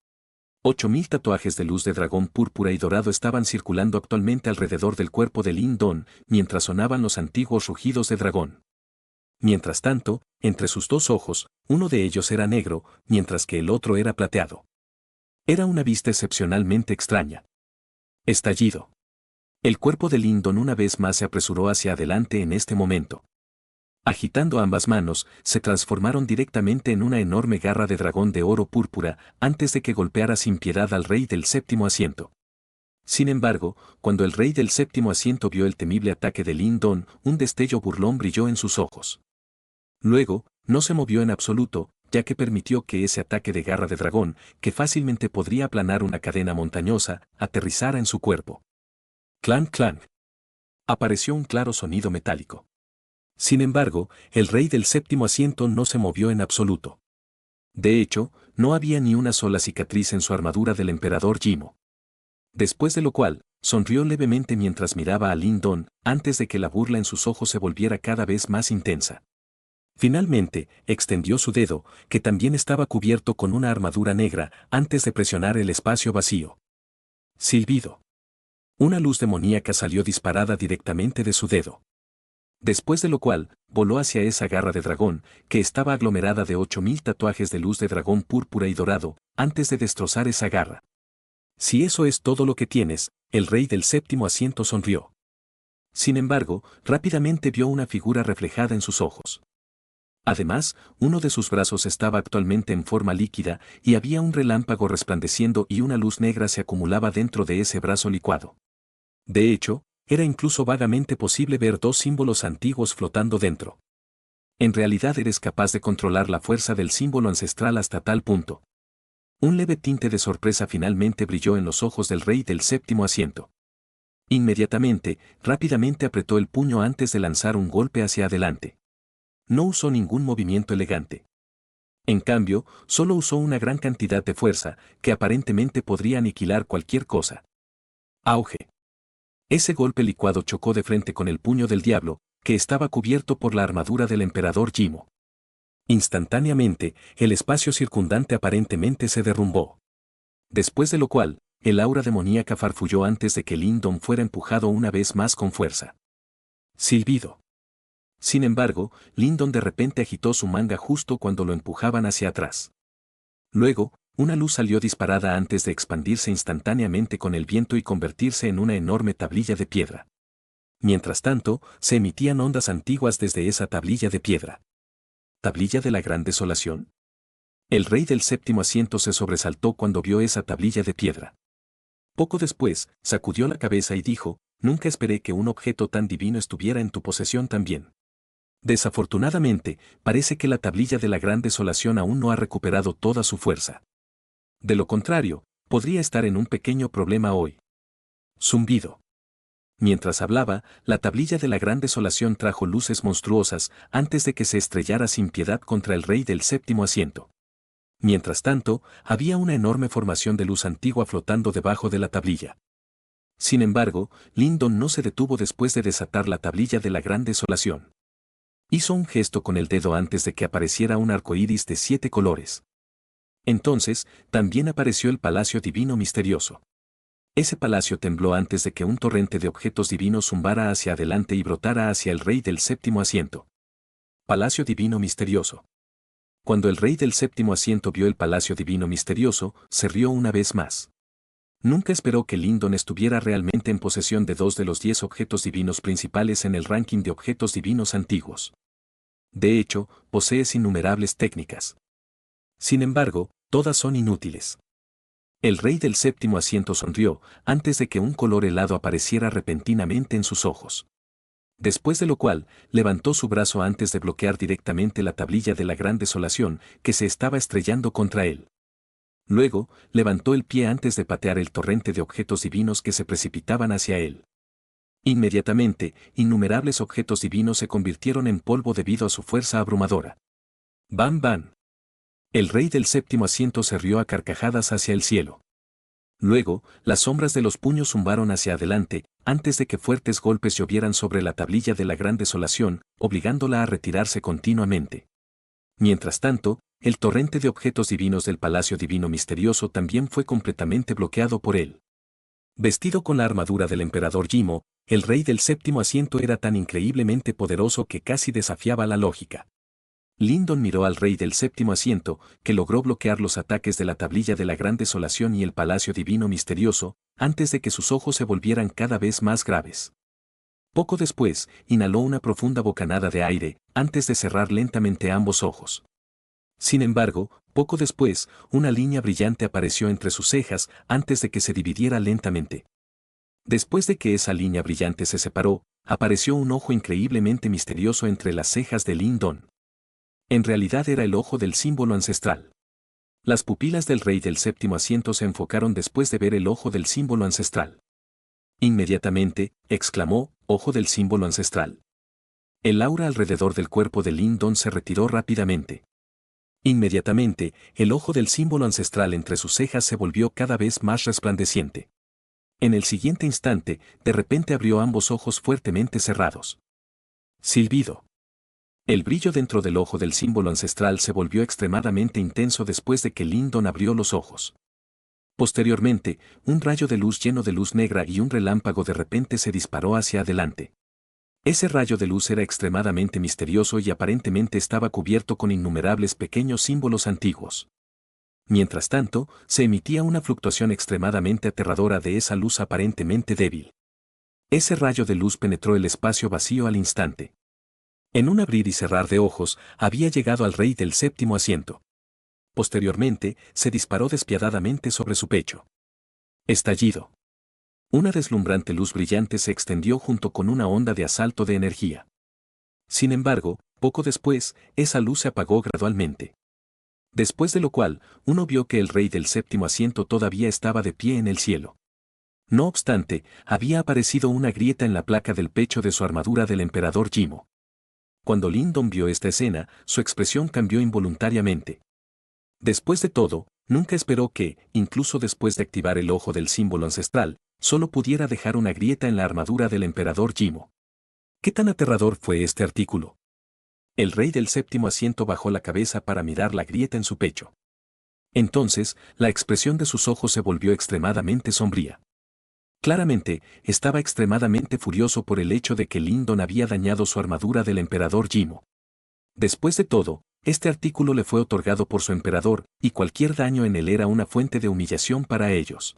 8000 tatuajes de luz de dragón púrpura y dorado estaban circulando actualmente alrededor del cuerpo de Lin Don, mientras sonaban los antiguos rugidos de dragón. Mientras tanto, entre sus dos ojos, uno de ellos era negro, mientras que el otro era plateado. Era una vista excepcionalmente extraña. Estallido. El cuerpo de Lin Don una vez más se apresuró hacia adelante en este momento. Agitando ambas manos, se transformaron directamente en una enorme garra de dragón de oro púrpura antes de que golpeara sin piedad al rey del séptimo asiento. Sin embargo, cuando el rey del séptimo asiento vio el temible ataque de Lin Don, un destello burlón brilló en sus ojos. Luego, no se movió en absoluto, ya que permitió que ese ataque de garra de dragón, que fácilmente podría aplanar una cadena montañosa, aterrizara en su cuerpo. Clank clank. Apareció un claro sonido metálico. Sin embargo, el rey del séptimo asiento no se movió en absoluto. De hecho, no había ni una sola cicatriz en su armadura del emperador Jimo. Después de lo cual, sonrió levemente mientras miraba a Lin Don, antes de que la burla en sus ojos se volviera cada vez más intensa. Finalmente, extendió su dedo, que también estaba cubierto con una armadura negra, antes de presionar el espacio vacío. Silbido. Una luz demoníaca salió disparada directamente de su dedo. Después de lo cual, voló hacia esa garra de dragón, que estaba aglomerada de 8000 tatuajes de luz de dragón púrpura y dorado, antes de destrozar esa garra. Si eso es todo lo que tienes, el rey del séptimo asiento sonrió. Sin embargo, rápidamente vio una figura reflejada en sus ojos. Además, uno de sus brazos estaba actualmente en forma líquida y había un relámpago resplandeciendo y una luz negra se acumulaba dentro de ese brazo licuado. De hecho, era incluso vagamente posible ver dos símbolos antiguos flotando dentro. En realidad eres capaz de controlar la fuerza del símbolo ancestral hasta tal punto. Un leve tinte de sorpresa finalmente brilló en los ojos del rey del séptimo asiento. Inmediatamente, rápidamente apretó el puño antes de lanzar un golpe hacia adelante. No usó ningún movimiento elegante. En cambio, solo usó una gran cantidad de fuerza, que aparentemente podría aniquilar cualquier cosa. Auge. Ese golpe licuado chocó de frente con el puño del diablo, que estaba cubierto por la armadura del emperador Jimo. Instantáneamente, el espacio circundante aparentemente se derrumbó. Después de lo cual, el aura demoníaca farfulló antes de que Lin Don fuera empujado una vez más con fuerza. Silbido. Sin embargo, Lin Don de repente agitó su manga justo cuando lo empujaban hacia atrás. Luego, una luz salió disparada antes de expandirse instantáneamente con el viento y convertirse en una enorme tablilla de piedra. Mientras tanto, se emitían ondas antiguas desde esa tablilla de piedra. ¿Tablilla de la Gran Desolación? El rey del séptimo asiento se sobresaltó cuando vio esa tablilla de piedra. Poco después, sacudió la cabeza y dijo, nunca esperé que un objeto tan divino estuviera en tu posesión también. Desafortunadamente, parece que la tablilla de la Gran Desolación aún no ha recuperado toda su fuerza. De lo contrario, podría estar en un pequeño problema hoy. Zumbido. Mientras hablaba, la tablilla de la Gran Desolación trajo luces monstruosas antes de que se estrellara sin piedad contra el rey del séptimo asiento. Mientras tanto, había una enorme formación de luz antigua flotando debajo de la tablilla. Sin embargo, Lin Don no se detuvo después de desatar la tablilla de la Gran Desolación. Hizo un gesto con el dedo antes de que apareciera un arco iris de 7 colores. Entonces, también apareció el Palacio Divino Misterioso. Ese palacio tembló antes de que un torrente de objetos divinos zumbara hacia adelante y brotara hacia el rey del séptimo asiento. Palacio Divino Misterioso. Cuando el rey del séptimo asiento vio el Palacio Divino Misterioso, se rió una vez más. Nunca esperó que Lin Don estuviera realmente en posesión de 2 de los 10 objetos divinos principales en el ranking de objetos divinos antiguos. De hecho, posees innumerables técnicas. Sin embargo, todas son inútiles. El rey del séptimo asiento sonrió, antes de que un color helado apareciera repentinamente en sus ojos. Después de lo cual, levantó su brazo antes de bloquear directamente la tablilla de la Gran Desolación, que se estaba estrellando contra él. Luego, levantó el pie antes de patear el torrente de objetos divinos que se precipitaban hacia él. Inmediatamente, innumerables objetos divinos se convirtieron en polvo debido a su fuerza abrumadora. ¡Bam, bam! El rey del séptimo asiento se rió a carcajadas hacia el cielo. Luego, las sombras de los puños zumbaron hacia adelante, antes de que fuertes golpes llovieran sobre la tablilla de la gran desolación, obligándola a retirarse continuamente. Mientras tanto, el torrente de objetos divinos del Palacio Divino Misterioso también fue completamente bloqueado por él. Vestido con la armadura del emperador Jimo, el rey del séptimo asiento era tan increíblemente poderoso que casi desafiaba la lógica. Lyndon miró al rey del séptimo asiento, que logró bloquear los ataques de la tablilla de la gran desolación y el Palacio Divino Misterioso, antes de que sus ojos se volvieran cada vez más graves. Poco después, inhaló una profunda bocanada de aire, antes de cerrar lentamente ambos ojos. Sin embargo, poco después, una línea brillante apareció entre sus cejas antes de que se dividiera lentamente. Después de que esa línea brillante se separó, apareció un ojo increíblemente misterioso entre las cejas de Lyndon. En realidad era el ojo del símbolo ancestral. Las pupilas del rey del séptimo asiento se enfocaron después de ver el ojo del símbolo ancestral. Inmediatamente, exclamó, ojo del símbolo ancestral. El aura alrededor del cuerpo de Lyndon se retiró rápidamente. Inmediatamente, el ojo del símbolo ancestral entre sus cejas se volvió cada vez más resplandeciente. En el siguiente instante, de repente abrió ambos ojos fuertemente cerrados. Silbido. El brillo dentro del ojo del símbolo ancestral se volvió extremadamente intenso después de que Lyndon abrió los ojos. Posteriormente, un rayo de luz lleno de luz negra y un relámpago de repente se disparó hacia adelante. Ese rayo de luz era extremadamente misterioso y aparentemente estaba cubierto con innumerables pequeños símbolos antiguos. Mientras tanto, se emitía una fluctuación extremadamente aterradora de esa luz aparentemente débil. Ese rayo de luz penetró el espacio vacío al instante. En un abrir y cerrar de ojos, había llegado al rey del séptimo asiento. Posteriormente, se disparó despiadadamente sobre su pecho. Estallido. Una deslumbrante luz brillante se extendió junto con una onda de asalto de energía. Sin embargo, poco después, esa luz se apagó gradualmente. Después de lo cual, uno vio que el rey del séptimo asiento todavía estaba de pie en el cielo. No obstante, había aparecido una grieta en la placa del pecho de su armadura del emperador Jimo. Cuando Lyndon vio esta escena, su expresión cambió involuntariamente. Después de todo, nunca esperó que, incluso después de activar el ojo del símbolo ancestral, solo pudiera dejar una grieta en la armadura del emperador Jimo. ¿Qué tan aterrador fue este artículo? El rey del séptimo asiento bajó la cabeza para mirar la grieta en su pecho. Entonces, la expresión de sus ojos se volvió extremadamente sombría. Claramente, estaba extremadamente furioso por el hecho de que Lyndon había dañado su armadura del emperador Jimo. Después de todo, este artículo le fue otorgado por su emperador, y cualquier daño en él era una fuente de humillación para ellos.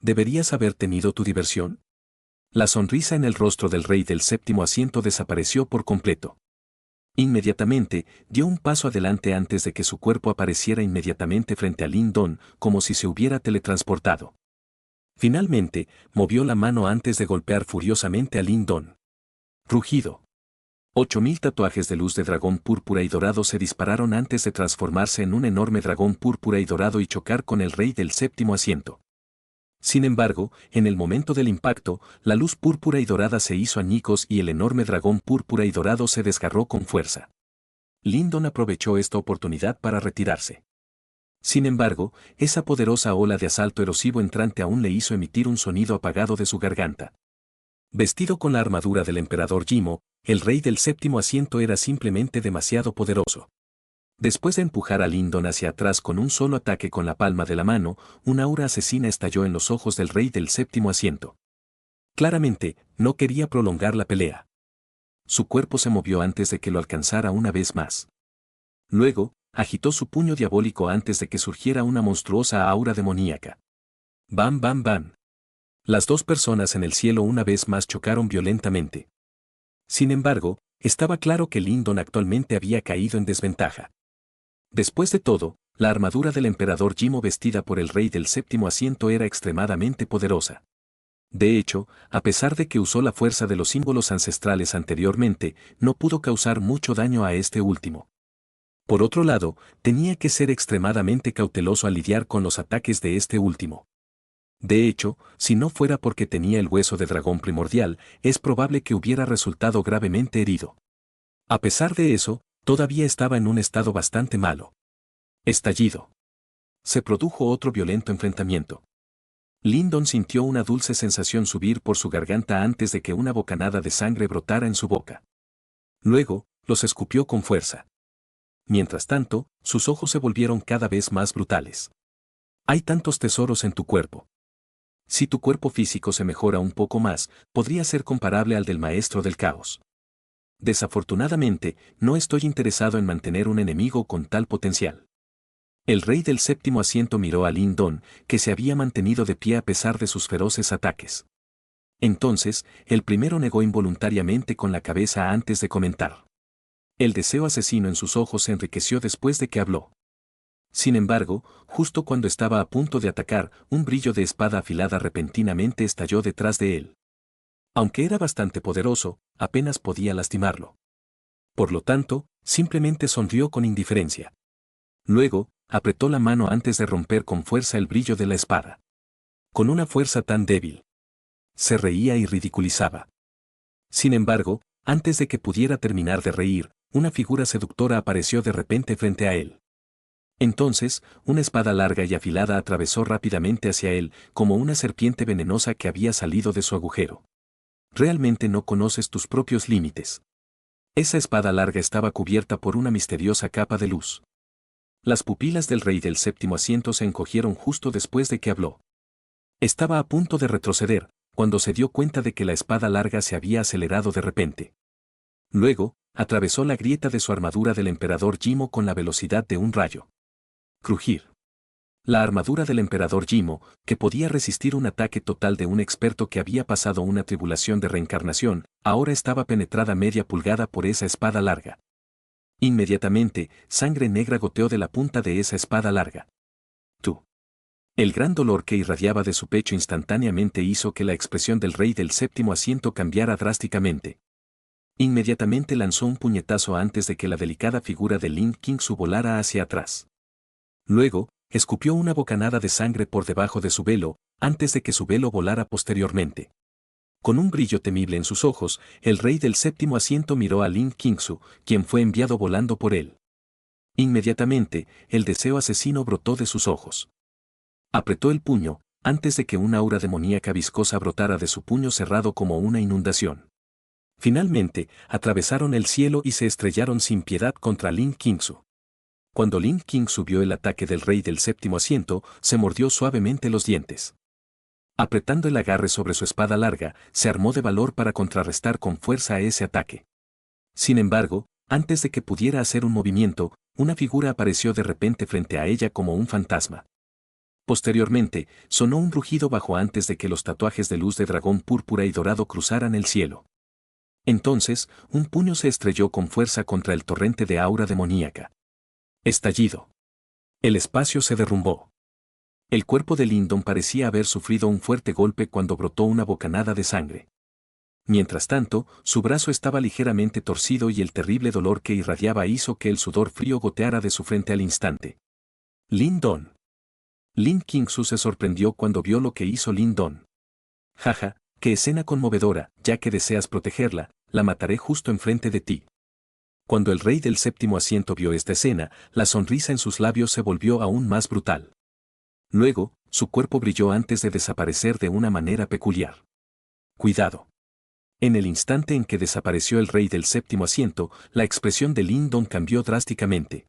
¿Deberías haber tenido tu diversión? La sonrisa en el rostro del rey del séptimo asiento desapareció por completo. Inmediatamente, dio un paso adelante antes de que su cuerpo apareciera inmediatamente frente a Lyndon, como si se hubiera teletransportado. Finalmente, movió la mano antes de golpear furiosamente a Lyndon. Rugido. 8000 tatuajes de luz de dragón púrpura y dorado se dispararon antes de transformarse en un enorme dragón púrpura y dorado y chocar con el rey del séptimo asiento. Sin embargo, en el momento del impacto, la luz púrpura y dorada se hizo añicos y el enorme dragón púrpura y dorado se desgarró con fuerza. Lyndon aprovechó esta oportunidad para retirarse. Sin embargo, esa poderosa ola de asalto erosivo entrante aún le hizo emitir un sonido apagado de su garganta. Vestido con la armadura del emperador Jimo, el rey del séptimo asiento era simplemente demasiado poderoso. Después de empujar a Lyndon hacia atrás con un solo ataque con la palma de la mano, una aura asesina estalló en los ojos del rey del séptimo asiento. Claramente, no quería prolongar la pelea. Su cuerpo se movió antes de que lo alcanzara una vez más. Luego, agitó su puño diabólico antes de que surgiera una monstruosa aura demoníaca. ¡Bam, bam, bam! Las dos personas en el cielo una vez más chocaron violentamente. Sin embargo, estaba claro que Lyndon actualmente había caído en desventaja. Después de todo, la armadura del emperador Jimo vestida por el rey del séptimo asiento era extremadamente poderosa. De hecho, a pesar de que usó la fuerza de los símbolos ancestrales anteriormente, no pudo causar mucho daño a este último. Por otro lado, tenía que ser extremadamente cauteloso al lidiar con los ataques de este último. De hecho, si no fuera porque tenía el hueso de dragón primordial, es probable que hubiera resultado gravemente herido. A pesar de eso, todavía estaba en un estado bastante malo. Estallido. Se produjo otro violento enfrentamiento. Lyndon sintió una dulce sensación subir por su garganta antes de que una bocanada de sangre brotara en su boca. Luego, los escupió con fuerza. Mientras tanto, sus ojos se volvieron cada vez más brutales. Hay tantos tesoros en tu cuerpo. Si tu cuerpo físico se mejora un poco más, podría ser comparable al del maestro del caos. Desafortunadamente, no estoy interesado en mantener un enemigo con tal potencial. El rey del séptimo asiento miró a Lyndon, que se había mantenido de pie a pesar de sus feroces ataques. Entonces, el primero negó involuntariamente con la cabeza antes de comentar. El deseo asesino en sus ojos se enriqueció después de que habló. Sin embargo, justo cuando estaba a punto de atacar, un brillo de espada afilada repentinamente estalló detrás de él. Aunque era bastante poderoso, apenas podía lastimarlo. Por lo tanto, simplemente sonrió con indiferencia. Luego, apretó la mano antes de romper con fuerza el brillo de la espada. Con una fuerza tan débil. Se reía y ridiculizaba. Sin embargo, antes de que pudiera terminar de reír, una figura seductora apareció de repente frente a él. Entonces, una espada larga y afilada atravesó rápidamente hacia él, como una serpiente venenosa que había salido de su agujero. Realmente no conoces tus propios límites. Esa espada larga estaba cubierta por una misteriosa capa de luz. Las pupilas del rey del séptimo asiento se encogieron justo después de que habló. Estaba a punto de retroceder, cuando se dio cuenta de que la espada larga se había acelerado de repente. Luego, atravesó la grieta de su armadura del emperador Jimo con la velocidad de un rayo. Crujir. La armadura del emperador Jimo, que podía resistir un ataque total de un experto que había pasado una tribulación de reencarnación, ahora estaba penetrada media pulgada por esa espada larga. Inmediatamente, sangre negra goteó de la punta de esa espada larga. Tú. El gran dolor que irradiaba de su pecho instantáneamente hizo que la expresión del rey del séptimo asiento cambiara drásticamente. Inmediatamente lanzó un puñetazo antes de que la delicada figura de Lin Qingsu volara hacia atrás. Luego, escupió una bocanada de sangre por debajo de su velo, antes de que su velo volara posteriormente. Con un brillo temible en sus ojos, el rey del séptimo asiento miró a Lin Qingsu, quien fue enviado volando por él. Inmediatamente, el deseo asesino brotó de sus ojos. Apretó el puño, antes de que una aura demoníaca viscosa brotara de su puño cerrado como una inundación. Finalmente, atravesaron el cielo y se estrellaron sin piedad contra Lin Qingsu. Cuando Lin Qingsu vio el ataque del rey del séptimo asiento, se mordió suavemente los dientes. Apretando el agarre sobre su espada larga, se armó de valor para contrarrestar con fuerza a ese ataque. Sin embargo, antes de que pudiera hacer un movimiento, una figura apareció de repente frente a ella como un fantasma. Posteriormente, sonó un rugido bajo antes de que los tatuajes de luz de dragón púrpura y dorado cruzaran el cielo. Entonces, un puño se estrelló con fuerza contra el torrente de aura demoníaca. Estallido. El espacio se derrumbó. El cuerpo de Lyndon parecía haber sufrido un fuerte golpe cuando brotó una bocanada de sangre. Mientras tanto, su brazo estaba ligeramente torcido y el terrible dolor que irradiaba hizo que el sudor frío goteara de su frente al instante. Lyndon. Lin Qingsu se sorprendió cuando vio lo que hizo Lyndon. Jaja, qué escena conmovedora, ya que deseas protegerla, la mataré justo enfrente de ti. Cuando el rey del séptimo asiento vio esta escena, la sonrisa en sus labios se volvió aún más brutal. Luego, su cuerpo brilló antes de desaparecer de una manera peculiar. Cuidado. En el instante en que desapareció el rey del séptimo asiento, la expresión de Lyndon cambió drásticamente.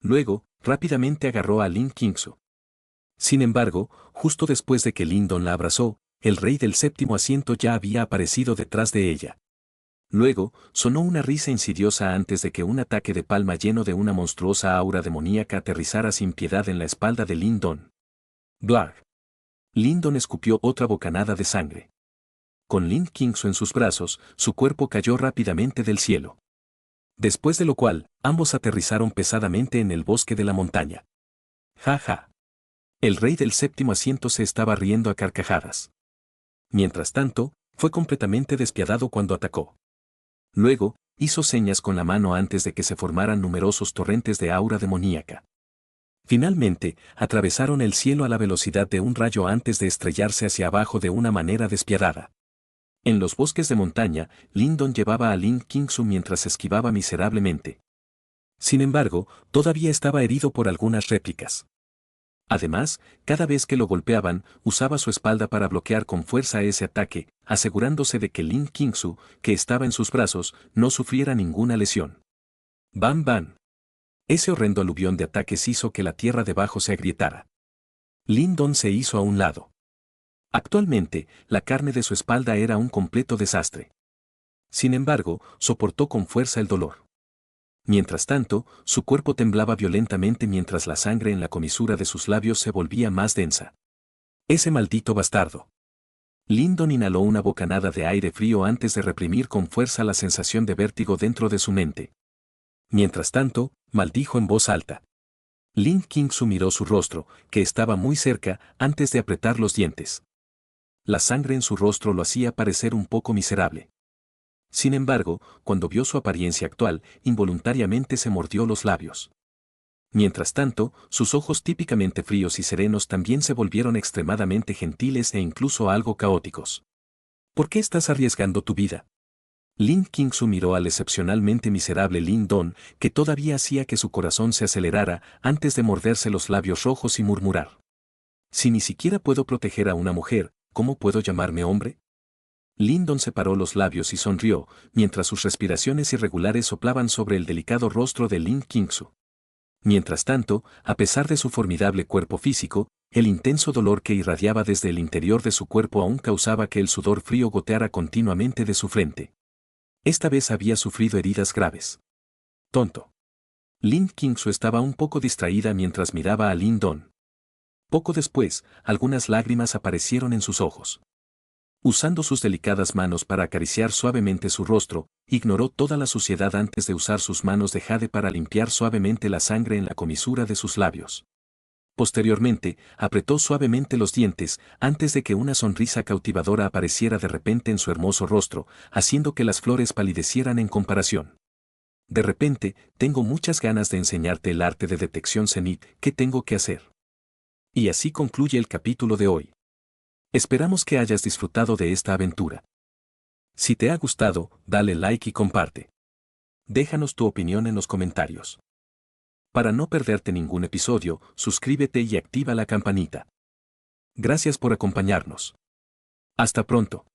Luego, rápidamente agarró a Lin Qingsu. Sin embargo, justo después de que Lyndon la abrazó, el rey del séptimo asiento ya había aparecido detrás de ella. Luego, sonó una risa insidiosa antes de que un ataque de palma lleno de una monstruosa aura demoníaca aterrizara sin piedad en la espalda de Lyndon. ¡Blag! Lyndon escupió otra bocanada de sangre. Con Lin Qingsu en sus brazos, su cuerpo cayó rápidamente del cielo. Después de lo cual, ambos aterrizaron pesadamente en el bosque de la montaña. ¡Ja ja! El rey del séptimo asiento se estaba riendo a carcajadas. Mientras tanto, fue completamente despiadado cuando atacó. Luego, hizo señas con la mano antes de que se formaran numerosos torrentes de aura demoníaca. Finalmente, atravesaron el cielo a la velocidad de un rayo antes de estrellarse hacia abajo de una manera despiadada. En los bosques de montaña, Lyndon llevaba a Lin Qingsu mientras esquivaba miserablemente. Sin embargo, todavía estaba herido por algunas réplicas. Además, cada vez que lo golpeaban, usaba su espalda para bloquear con fuerza ese ataque, asegurándose de que Lin Qingsu, que estaba en sus brazos, no sufriera ninguna lesión. ¡Bam, bam! Ese horrendo aluvión de ataques hizo que la tierra debajo se agrietara. Lin Don se hizo a un lado. Actualmente, la carne de su espalda era un completo desastre. Sin embargo, soportó con fuerza el dolor. Mientras tanto, su cuerpo temblaba violentamente mientras la sangre en la comisura de sus labios se volvía más densa. ¡Ese maldito bastardo! Lyndon inhaló una bocanada de aire frío antes de reprimir con fuerza la sensación de vértigo dentro de su mente. Mientras tanto, maldijo en voz alta. Lin Qingsu miró su rostro, que estaba muy cerca, antes de apretar los dientes. La sangre en su rostro lo hacía parecer un poco miserable. Sin embargo, cuando vio su apariencia actual, involuntariamente se mordió los labios. Mientras tanto, sus ojos típicamente fríos y serenos también se volvieron extremadamente gentiles e incluso algo caóticos. ¿Por qué estás arriesgando tu vida? Lin Qingsu miró al excepcionalmente miserable Lin Don, que todavía hacía que su corazón se acelerara antes de morderse los labios rojos y murmurar. Si ni siquiera puedo proteger a una mujer, ¿cómo puedo llamarme hombre? Lyndon separó los labios y sonrió, mientras sus respiraciones irregulares soplaban sobre el delicado rostro de Lin Qingsu. Mientras tanto, a pesar de su formidable cuerpo físico, el intenso dolor que irradiaba desde el interior de su cuerpo aún causaba que el sudor frío goteara continuamente de su frente. Esta vez había sufrido heridas graves. Tonto. Lin Qingsu estaba un poco distraída mientras miraba a Lyndon. Poco después, algunas lágrimas aparecieron en sus ojos. Usando sus delicadas manos para acariciar suavemente su rostro, ignoró toda la suciedad antes de usar sus manos de jade para limpiar suavemente la sangre en la comisura de sus labios. Posteriormente, apretó suavemente los dientes antes de que una sonrisa cautivadora apareciera de repente en su hermoso rostro, haciendo que las flores palidecieran en comparación. De repente, tengo muchas ganas de enseñarte el arte de detección cenit. ¿Qué tengo que hacer? Y así concluye el capítulo de hoy. Esperamos que hayas disfrutado de esta aventura. Si te ha gustado, dale like y comparte. Déjanos tu opinión en los comentarios. Para no perderte ningún episodio, suscríbete y activa la campanita. Gracias por acompañarnos. Hasta pronto.